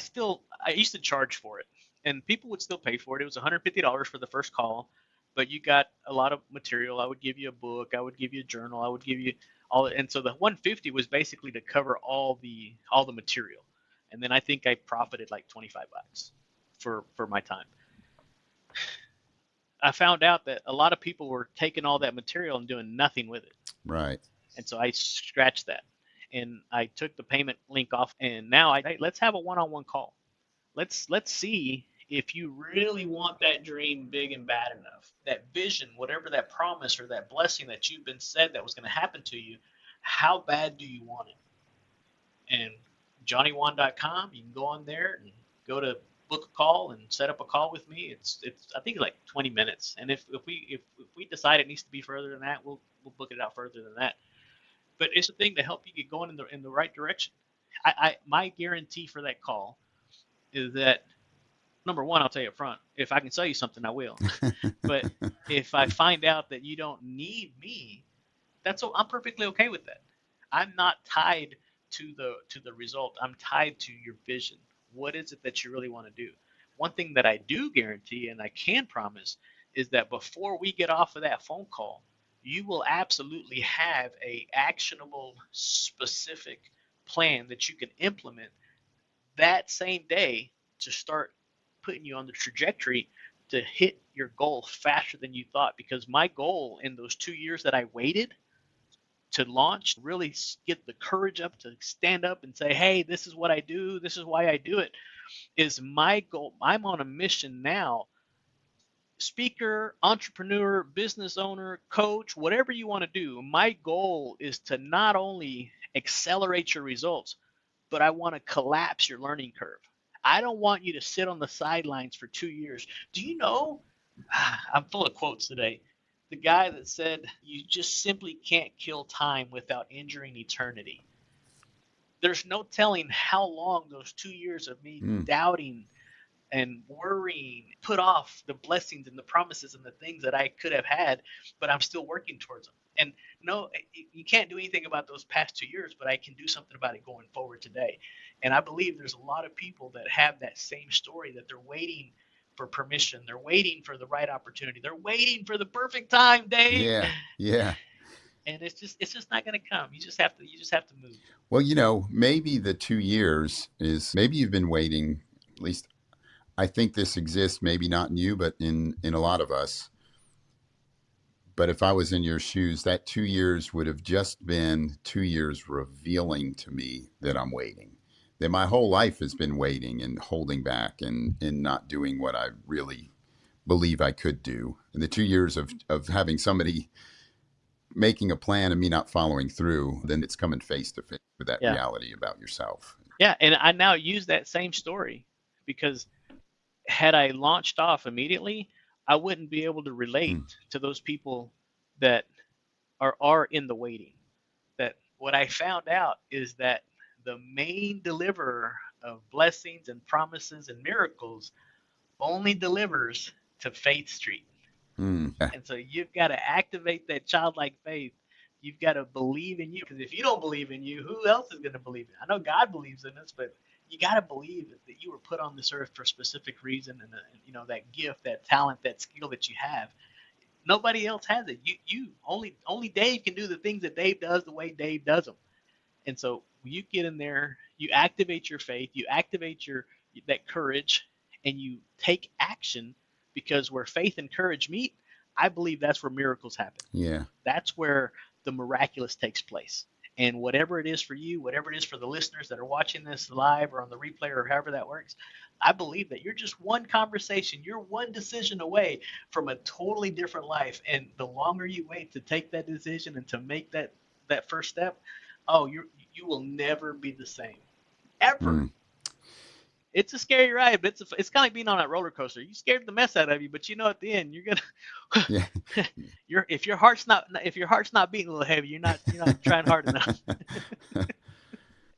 used to charge for it, and people would still pay for it. It was $150 for the first call, but you got a lot of material. I would give you a book. I would give you a journal. I would give you all, and so the 150 was basically to cover all the material, and then I think I profited like 25 bucks for my time. I found out that a lot of people were taking all that material and doing nothing with it. Right. And so I scratched that and I took the payment link off. And now hey, let's have a one-on-one call. Let's see if you really want that dream big and bad enough, that vision, whatever that promise or that blessing that you've been said that was going to happen to you. How bad do you want it? And johnnyjuan.com, you can go on there and go to book a call and set up a call with me. It's I think like 20 minutes. And if we decide it needs to be further than that, we'll book it out further than that. But it's a thing to help you get going in the right direction. I my guarantee for that call is that number one, I'll tell you up front, if I can sell you something, I will. But if I find out that you don't need me, I'm perfectly okay with that. I'm not tied to the result. I'm tied to your vision. What is it that you really want to do? One thing that I do guarantee and I can promise is that before we get off of that phone call, you will absolutely have a actionable, specific plan that you can implement that same day to start putting you on the trajectory to hit your goal faster than you thought. Because my goal in those 2 years that I waited to launch, really get the courage up to stand up and say, hey, this is what I do, this is why I do it, is my goal. I'm on a mission now. Speaker, entrepreneur, business owner, coach, whatever you want to do, my goal is to not only accelerate your results, but I want to collapse your learning curve. I don't want you to sit on the sidelines for 2 years. Do you know? I'm full of quotes today. The guy that said, you just simply can't kill time without injuring eternity. There's no telling how long those 2 years of me Mm. doubting and worrying put off the blessings and the promises and the things that I could have had, but I'm still working towards them. And no, you can't do anything about those past 2 years, but I can do something about it going forward today. And I believe there's a lot of people that have that same story, that they're waiting for permission. They're waiting for the right opportunity. They're waiting for the perfect time, Dave. Yeah, yeah. And it's just not going to come. You just have to move. Well, maybe the 2 years is maybe you've been waiting. At least I think this exists. Maybe not in you, but in a lot of us. But if I was in your shoes, that 2 years would have just been 2 years revealing to me that I'm waiting. That my whole life has been waiting and holding back and not doing what I really believe I could do. And the 2 years of having somebody making a plan and me not following through, then it's coming face to face with that Yeah. reality about yourself. Yeah. And I now use that same story because had I launched off immediately, I wouldn't be able to relate Hmm. to those people that are in the waiting. That what I found out is that the main deliverer of blessings and promises and miracles only delivers to Faith Street. Hmm. And so you've got to activate that childlike faith. You've got to believe in you, because if you don't believe in you, who else is going to believe in you? I know God believes in us, but you got to believe that you were put on this earth for a specific reason, and that gift, that talent, that skill that you have. Nobody else has it. You only Dave can do the things that Dave does the way Dave does them. And so you get in there, you activate your faith, you activate your that courage, and you take action, because where faith and courage meet, I believe that's where miracles happen. Yeah. That's where the miraculous takes place. And whatever it is for you, whatever it is for the listeners that are watching this live or on the replay or however that works, I believe that you're just one conversation, you're one decision away from a totally different life. And the longer you wait to take that decision and to make that first step, oh, you will never be the same, ever. Hmm. It's a scary ride, but it's kind of like being on that roller coaster. You scared the mess out of you, but at the end you're gonna Yeah. if your heart's not beating a little heavy, you're not trying hard enough.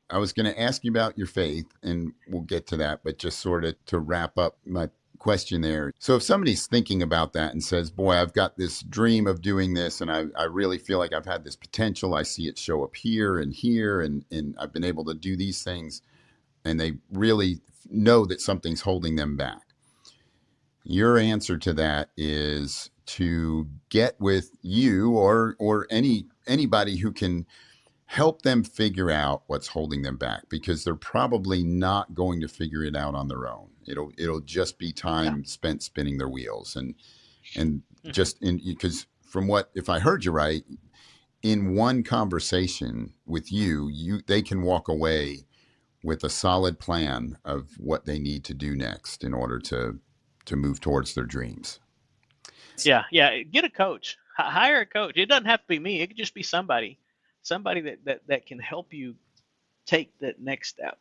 I was going to ask you about your faith, and we'll get to that, but just sort of to wrap up my question there. So, if somebody's thinking about that and says, boy, I've got this dream of doing this, and I really feel like I've had this potential, I see it show up here, and I've been able to do these things, and they really know that something's holding them back. Your answer to that is to get with you or anybody who can help them figure out what's holding them back, because they're probably not going to figure it out on their own. It'll just be Yeah. time spent spinning their wheels and Hmm. just in because from what if I heard you right, in one conversation with you they can walk away with a solid plan of what they need to do next in order to move towards their dreams. Yeah, yeah. Get a coach. Hire a coach. It doesn't have to be me. It could just be somebody that can help you take that next step.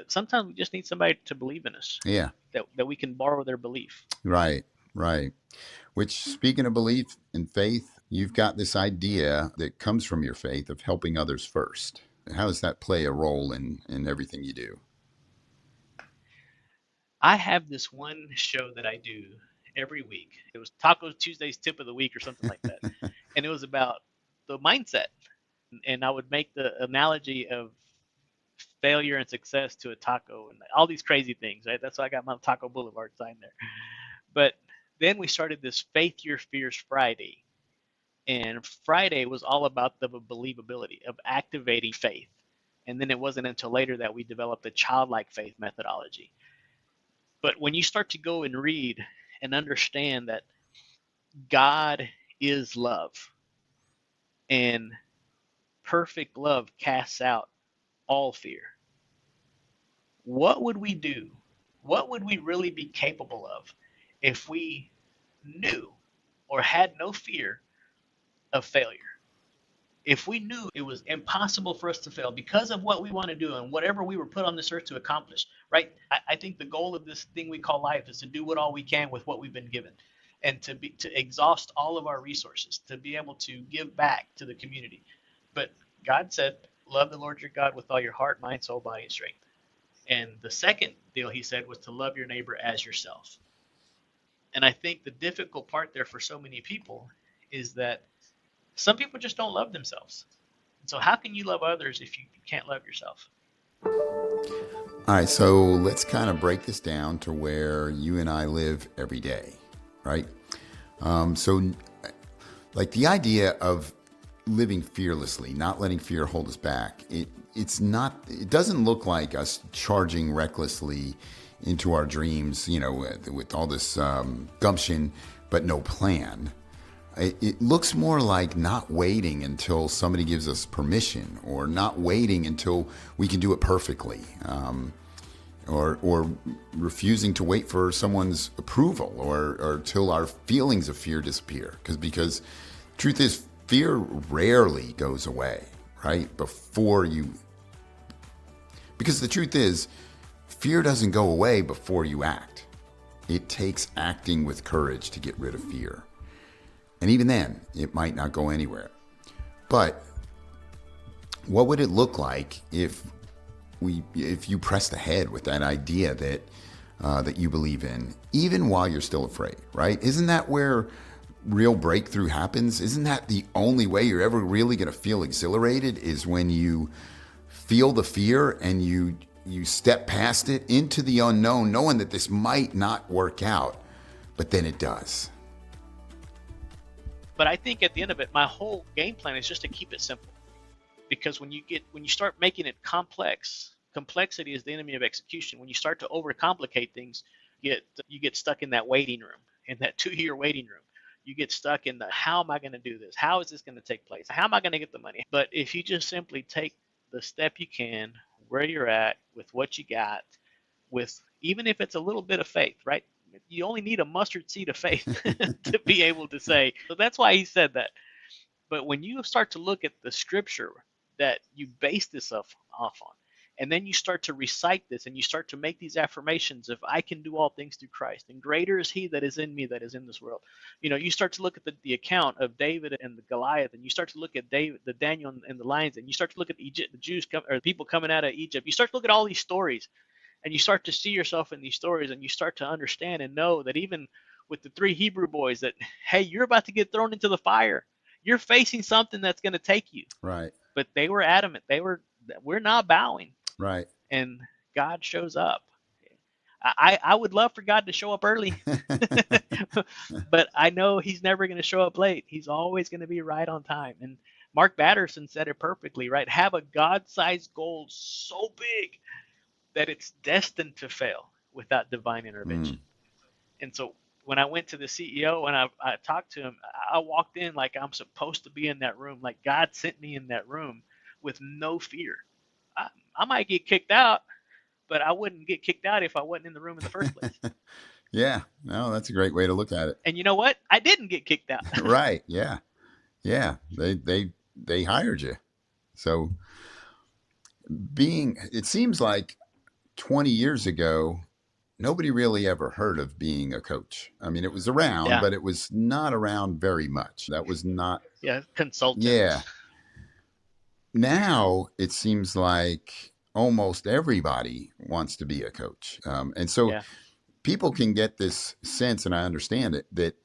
Sometimes we just need somebody to believe in us, Yeah, that we can borrow their belief. right, right. Which, speaking of belief and faith, you've got this idea that comes from your faith of helping others first. How does that play a role in everything you do? I have this one show that I do every week. It was Taco Tuesday's tip of the week or something like that. And it was about the mindset. And I would make the analogy of failure and success to a taco and all these crazy things, right? That's why I got my Taco Boulevard sign there. But then we started this Faith Your Fears Friday. And Friday was all about the believability of activating faith. And then it wasn't until later that we developed the childlike faith methodology. But when you start to go and read and understand that God is love, and perfect love casts out all fear, what would we do? What would we really be capable of if we knew or had no fear of failure? If we knew it was impossible for us to fail because of what we want to do and whatever we were put on this earth to accomplish, right? I think the goal of this thing we call life is to do what all we can with what we've been given, and to exhaust all of our resources, to be able to give back to the community. But God said, love the Lord your God with all your heart, mind, soul, body, and strength. And the second deal he said was to love your neighbor as yourself. And I think the difficult part there for so many people is that some people just don't love themselves. And so how can you love others if you can't love yourself? All right, so let's kind of break this down to where you and I live every day, right? So, like the idea of living fearlessly, not letting fear hold us back. It's not. It doesn't look like us charging recklessly into our dreams, with all this gumption, but no plan. It looks more like not waiting until somebody gives us permission, or not waiting until we can do it perfectly, or refusing to wait for someone's approval, or till our feelings of fear disappear. Because truth is, fear rarely goes away, right? Because the truth is, fear doesn't go away before you act. It takes acting with courage to get rid of fear. And even then, it might not go anywhere. But what would it look like if you pressed ahead with that idea that you believe in, even while you're still afraid, right? Isn't that where real breakthrough happens? Isn't that the only way you're ever really going to feel exhilarated, is when you feel the fear and you step past it into the unknown, knowing that this might not work out, but then it does. But I think at the end of it, my whole game plan is just to keep it simple. Because when you start making it complex, complexity is the enemy of execution. When you start to overcomplicate things, you get stuck in that waiting room, in that 2-year waiting room. You get stuck in the, how am I going to do this? How is this going to take place? How am I going to get the money? But if you just simply take the step you can, where you're at, with what you got, with even if it's a little bit of faith, right? You only need a mustard seed of faith to be able to say. So that's why he said that. But when you start to look at the scripture that you base this off on, and then you start to recite this and you start to make these affirmations of, I can do all things through Christ, and greater is he that is in me that is in this world. You start to look at the account of David and the Goliath, and you start to look at the Daniel and the lions, and you start to look at Egypt, the Jews or the people coming out of Egypt. You start to look at all these stories, and you start to see yourself in these stories, and you start to understand and know that even with the 3 Hebrew boys, that, hey, you're about to get thrown into the fire. You're facing something that's going to take you. Right. But they were adamant. We're not bowing. Right. And God shows up. I would love for God to show up early, but I know he's never going to show up late. He's always going to be right on time. And Mark Batterson said it perfectly, right? Have a God-sized goal so big that it's destined to fail without divine intervention. And so when I went to the CEO and I talked to him, I walked in like I'm supposed to be in that room, like God sent me in that room with no fear. I might get kicked out, but I wouldn't get kicked out if I wasn't in the room in the first place. Yeah, no, that's a great way to look at it. And you know what? I didn't get kicked out. Right. Yeah. Yeah. They hired you. So it seems like 20 years ago, nobody really ever heard of being a coach. I mean, it was around, Yeah. but it was not around very much. That was not. Yeah, consultant. Yeah. Now it seems like almost everybody wants to be a coach. And so Yeah. people can get this sense, and I understand it, that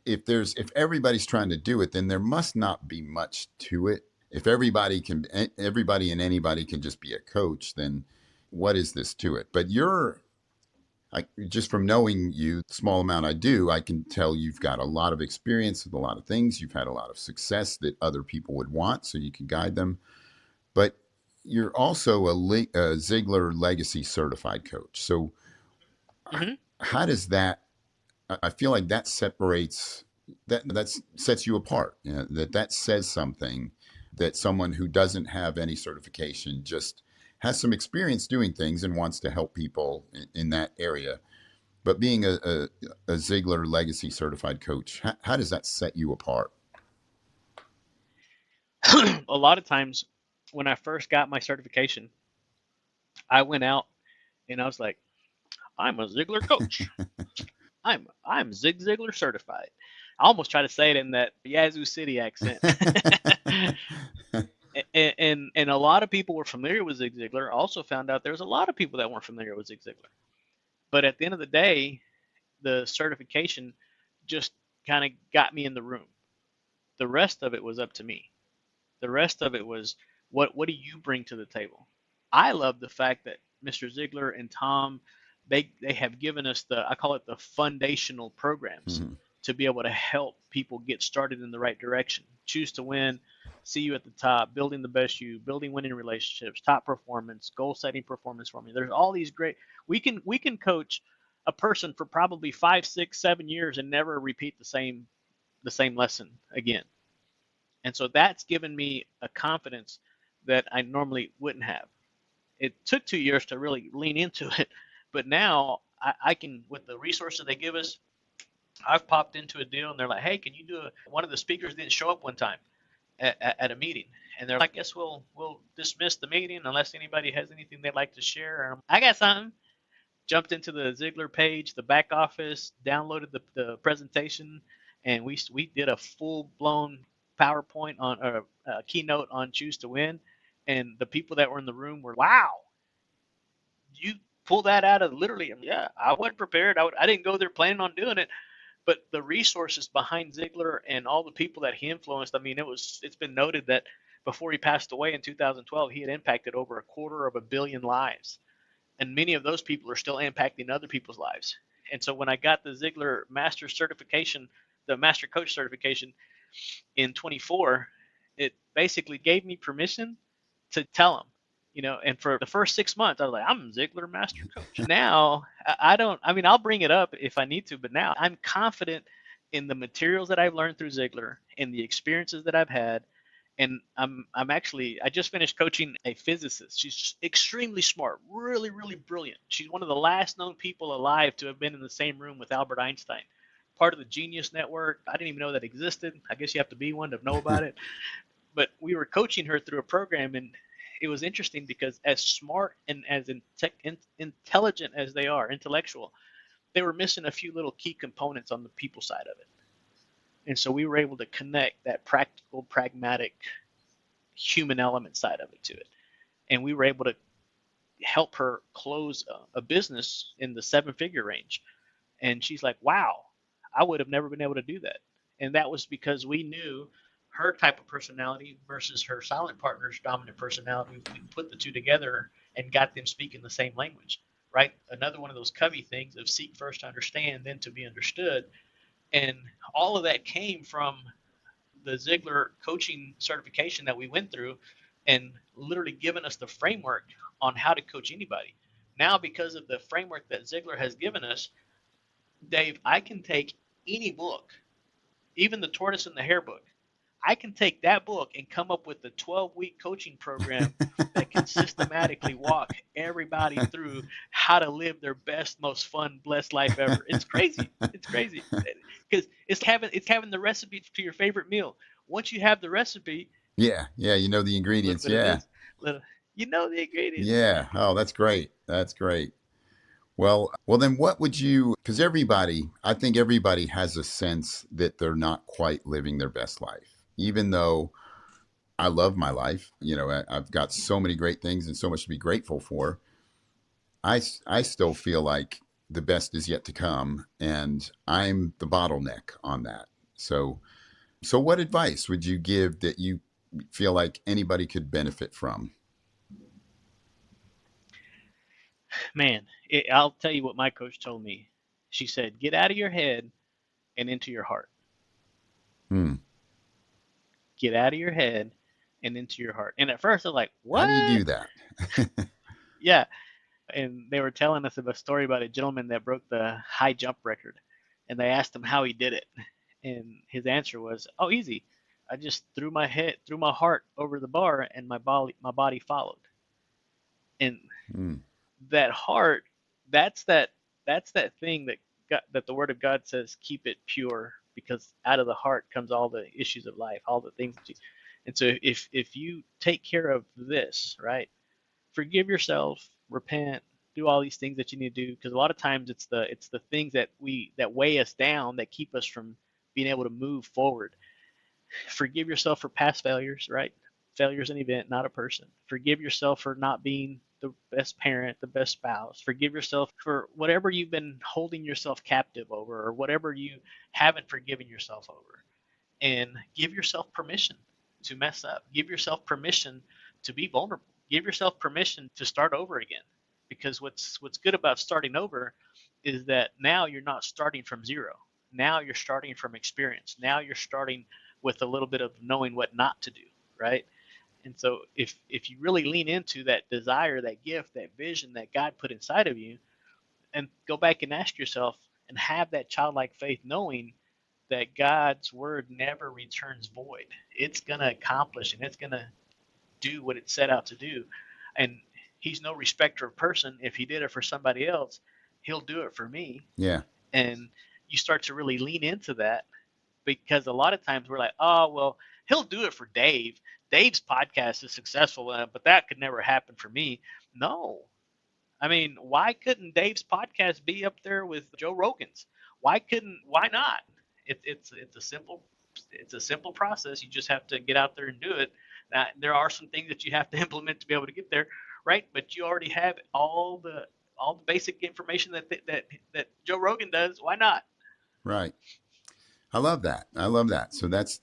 if everybody's trying to do it, then there must not be much to it. If everybody and anybody can just be a coach, then what is this to it? But just from knowing you, small amount I do, I can tell you've got a lot of experience with a lot of things. You've had a lot of success that other people would want, so you can guide them. But you're also a Ziglar Legacy certified coach. So Hmm. how does that? I feel like that separates that sets you apart. You know, that says something that someone who doesn't have any certification just has some experience doing things and wants to help people in that area. But being a Ziglar Legacy certified coach, how does that set you apart? A lot of times when I first got my certification, I went out and I was like, I'm a Ziglar coach. I'm Zig Ziglar certified. I almost try to say it in that Yazoo City accent. And a lot of people were familiar with Zig Ziglar. Also found out there was a lot of people that weren't familiar with Zig Ziglar. But at the end of the day, the certification just kind of got me in the room. The rest of it was up to me. The rest of it was what do you bring to the table? I love the fact that Mr. Ziegler and Tom, they have given us the, I call it the foundational programs Mhm. to be able to help people get started in the right direction. Choose to win, see you at the top, building the best you, building winning relationships, top performance, goal setting performance for me. There's all these great, we can coach a person for probably 5, 6, 7 years and never repeat the same lesson again. And so that's given me a confidence that I normally wouldn't have. It took 2 years to really lean into it, but now I can, with the resources they give us, I've popped into a deal and they're like, hey, can you do one of the speakers didn't show up one time at a meeting. And they're like, I guess we'll dismiss the meeting unless anybody has anything they'd like to share. And I got something. Jumped into the Ziglar page, the back office, downloaded the presentation, and we did a full blown PowerPoint on or a keynote on Choose to Win, and the people that were in the room were, wow, you pull that out of literally. Yeah, I wasn't prepared. I didn't go there planning on doing it, but the resources behind Ziglar and all the people that he influenced. I mean, it's been noted that before he passed away in 2012, he had impacted over 250 million lives, and many of those people are still impacting other people's lives. And so when I got the Ziglar Master certification, the Master Coach certification in 24, it basically gave me permission to tell them, and for the first 6 months, I was like, I'm Ziglar Master Coach. Now, I don't, I mean, I'll bring it up if I need to, but now I'm confident in the materials that I've learned through Ziglar, in the experiences that I've had, and I'm actually, I just finished coaching a physicist. She's extremely smart, really really brilliant. She's one of the last known people alive to have been in the same room with Albert Einstein. Part of the Genius Network. I didn't even know that existed. I guess you have to be one to know about it. But we were coaching her through a program, and it was interesting because as smart and as intelligent as they are, intellectual, they were missing a few little key components on the people side of it. And so we were able to connect that practical, pragmatic, human element side of it to it. And we were able to help her close a business in the 7-figure range. And she's like, wow, I would have never been able to do that. And that was because we knew her type of personality versus her silent partner's dominant personality. We put the two together and got them speaking the same language, right? Another one of those Covey things of seek first to understand, then to be understood. And all of that came from the Ziglar coaching certification that we went through and literally given us the framework on how to coach anybody. Now, because of the framework that Ziglar has given us, Dave, I can take any book, even the Tortoise and the Hare book. I can take that book and come up with a 12-week coaching program that can systematically walk everybody through how to live their best, most fun, blessed life ever. It's crazy. It's crazy because it's having the recipe to your favorite meal. Once you have the recipe, Yeah, yeah, you know the a little ingredients. bit of Yeah, this, little, you know the ingredients. yeah. Oh, that's great. That's great. Well, then what would you, because I think everybody has a sense that they're not quite living their best life, even though I love my life. You know, I've got so many great things and so much to be grateful for. I still feel like the best is yet to come, and I'm the bottleneck on that. So what advice would you give that you feel like anybody could benefit from? Man, I'll tell you what my coach told me. She said, "Get out of your head and into your heart. Hmm. Get out of your head and into your heart." And at first, I was like, How do you "What?" do that? Yeah, and they were telling us of a story about a gentleman that broke the high jump record, and they asked him how he did it, and his answer was, "Oh, easy. I just threw my heart over the bar, and my body followed." And Hmm. that heart, that's that that's that thing that the Word of God says, keep it pure, because out of the heart comes all the issues of life, all the things that you. And so if you take care of this, right, forgive yourself, repent, do all these things that you need to do, because a lot of times it's the things that weigh us down, that keep us from being able to move forward. Forgive yourself for past failures, right? Failure is an event, not a person. Forgive yourself for not being the best parent, the best spouse. Forgive yourself for whatever you've been holding yourself captive over, or whatever you haven't forgiven yourself over. And give yourself permission to mess up. Give yourself permission to be vulnerable. Give yourself permission to start over again. Because what's good about starting over is that now you're not starting from zero. Now you're starting from experience. Now you're starting with a little bit of knowing what not to do, right? And so if you really lean into that desire, that gift, that vision that God put inside of you, and go back and ask yourself and have that childlike faith, knowing that God's word never returns void. It's going to accomplish, and it's going to do what it set out to do. And he's no respecter of person. If he did it for somebody else, he'll do it for me. Yeah. And you start to really lean into that, because a lot of times we're like, oh, well, he'll do it for Dave. Dave's podcast is successful, but that could never happen for me. No. I mean, why couldn't Dave's podcast be up there with Joe Rogan's? Why not? It's a simple process. You just have to get out there and do it. Now, there are some things that you have to implement to be able to get there, right? But you already have all the basic information that Joe Rogan does. Why not? Right. I love that. I love that. So that's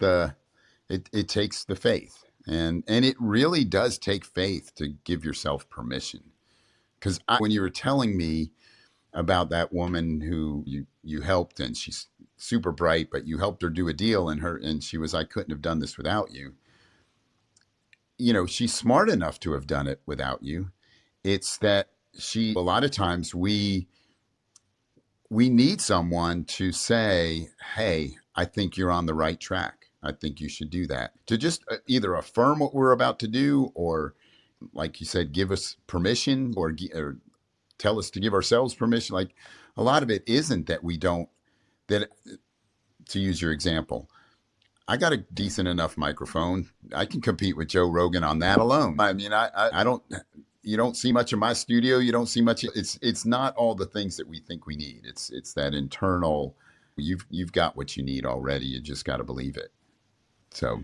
it takes the faith. And it really does take faith to give yourself permission. Because when you were telling me about that woman who you helped, and she's super bright, but you helped her do a deal, and she was, I couldn't have done this without you. You know, she's smart enough to have done it without you. It's that a lot of times we need someone to say, hey, I think you're on the right track. I think you should do that. To just either affirm what we're about to do, or, like you said, give us permission, or tell us to give ourselves permission. Like, a lot of it isn't that we don't, that, to use your example, I got a decent enough microphone. I can compete with Joe Rogan on that alone. I mean, I don't, you don't see much of my studio. You don't see much. It's not all the things that we think we need. It's that internal, you've got what you need already. You just got to believe it. So,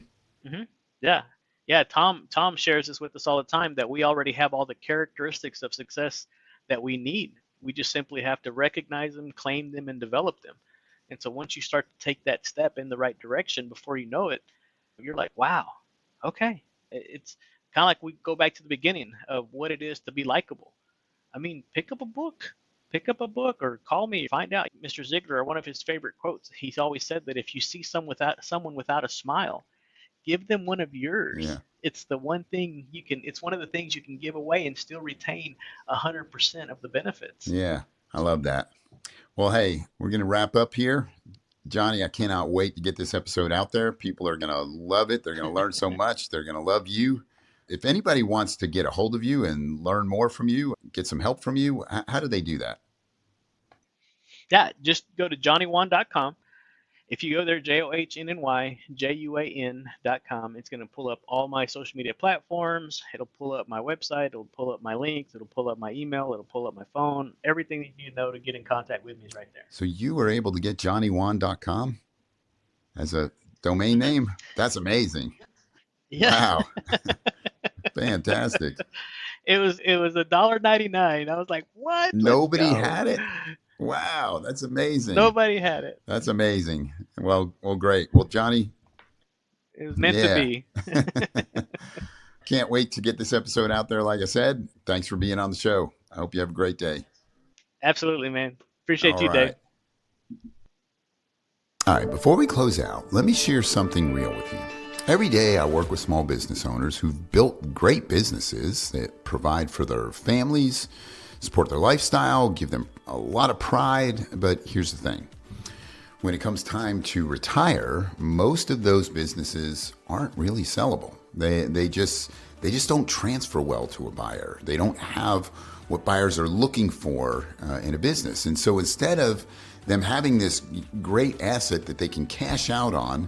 Hmm. Yeah, yeah. Tom shares this with us all the time, that we already have all the characteristics of success that we need. We just simply have to recognize them, claim them, and develop them. And so once you start to take that step in the right direction, before you know it, you're like, wow, okay. It's kind of like we go back to the beginning of what it is to be likable. I mean, pick up a book, or call me, find out. Mr. Ziglar, one of his favorite quotes, he's always said that if you see someone without a smile, give them one of yeah, yours. It's the one thing you can. It's one of the things you can give away and still retain 100% of the benefits. yeah, I love that. Well, hey, we're going to wrap up here. Johnny, I cannot wait to get this episode out there. People are going to love it. They're going to learn so much. They're going to love you. If anybody wants to get a hold of you and learn more from you, get some help from you, how do they do that? Yeah, just go to johnnyjuan.com. If you go there, JOHNNYJUAN.com, it's going to pull up all my social media platforms. It'll pull up my website. It'll pull up my links. It'll pull up my email. It'll pull up my phone. Everything that you know to get in contact with me is right there. So you were able to get johnnyjuan.com as a domain Mm-hmm. name? That's amazing. Yeah, Wow. Fantastic. it was $1.99. I was like, what? Let's Nobody go. had it? Wow, that's amazing. Nobody had it. That's amazing. Well, great. Well, Johnny, It was meant to yeah. be. Can't wait to get this episode out there. Like I said, thanks for being on the show. I hope you have a great day. Absolutely, man. Appreciate All you, Dave. right. All right, before we close out, let me share something real with you. Every day I work with small business owners who've built great businesses that provide for their families, support their lifestyle, give them a lot of pride. But here's the thing. When it comes time to retire, most of those businesses aren't really sellable. They just don't transfer well to a buyer. They don't have what buyers are looking for in a business. And so instead of them having this great asset that they can cash out on,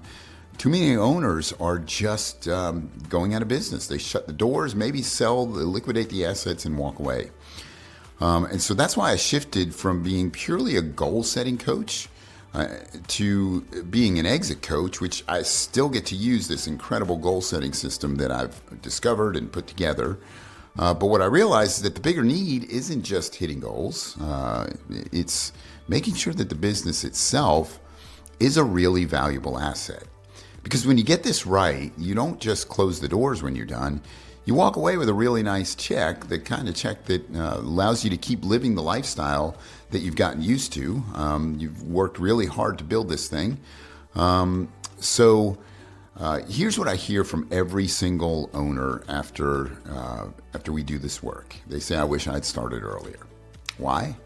too many owners are just going out of business. They shut the doors, maybe sell, liquidate the assets, and walk away. And so that's why I shifted from being purely a goal-setting coach to being an exit coach, which I still get to use this incredible goal-setting system that I've discovered and put together. But what I realized is that the bigger need isn't just hitting goals. It's making sure that the business itself is a really valuable asset. Because when you get this right, you don't just close the doors when you're done. You walk away with a really nice check, the kind of check that allows you to keep living the lifestyle that you've gotten used to. You've worked really hard to build this thing. So here's what I hear from every single owner after we do this work. They say, I wish I'd started earlier. Why?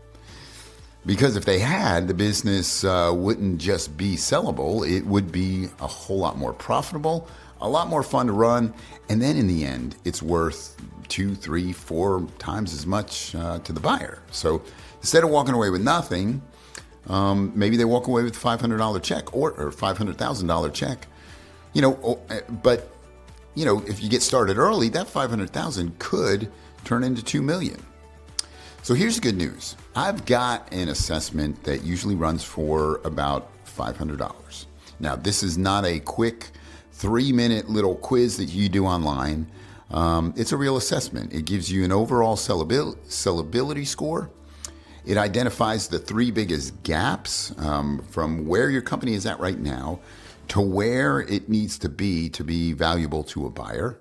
Because if they had, the business wouldn't just be sellable, it would be a whole lot more profitable, a lot more fun to run, and then in the end, it's worth 2, 3, 4 times as much to the buyer. So instead of walking away with nothing, maybe they walk away with a $500 check or $500,000 check. But if you get started early, that $500,000 could turn into $2 million. So here's the good news. I've got an assessment that usually runs for about $500. Now, this is not a quick 3-minute little quiz that you do online. It's a real assessment. It gives you an overall sellability score. It identifies the 3 biggest gaps from where your company is at right now to where it needs to be valuable to a buyer.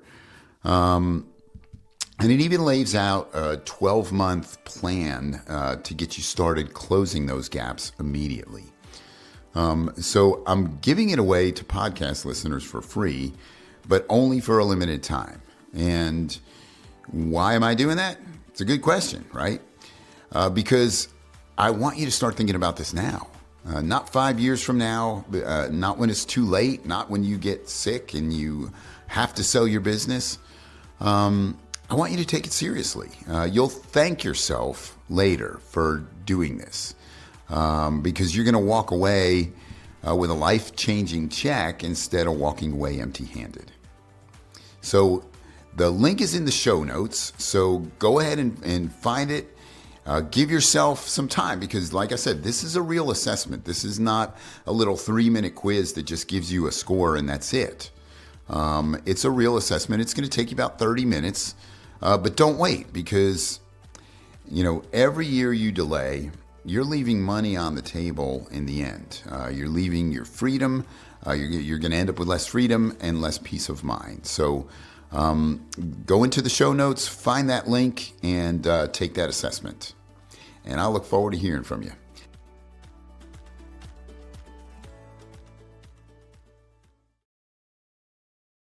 And it even lays out a 12-month plan to get you started closing those gaps immediately. So I'm giving it away to podcast listeners for free, but only for a limited time. And why am I doing that? It's a good question, right? Because I want you to start thinking about this now. Not 5 years from now, not when it's too late, not when you get sick and you have to sell your business. I want you to take it seriously. You'll thank yourself later for doing this because you're going to walk away with a life-changing check instead of walking away empty-handed. So the link is in the show notes. So go ahead and find it. Give yourself some time because, like I said, this is a real assessment. This is not a little 3-minute quiz that just gives you a score and that's it. It's a real assessment. It's going to take you about 30 minutes. But don't wait because, every year you delay, you're leaving money on the table in the end. You're leaving your freedom. You're going to end up with less freedom and less peace of mind. So go into the show notes, find that link, and take that assessment. And I look forward to hearing from you.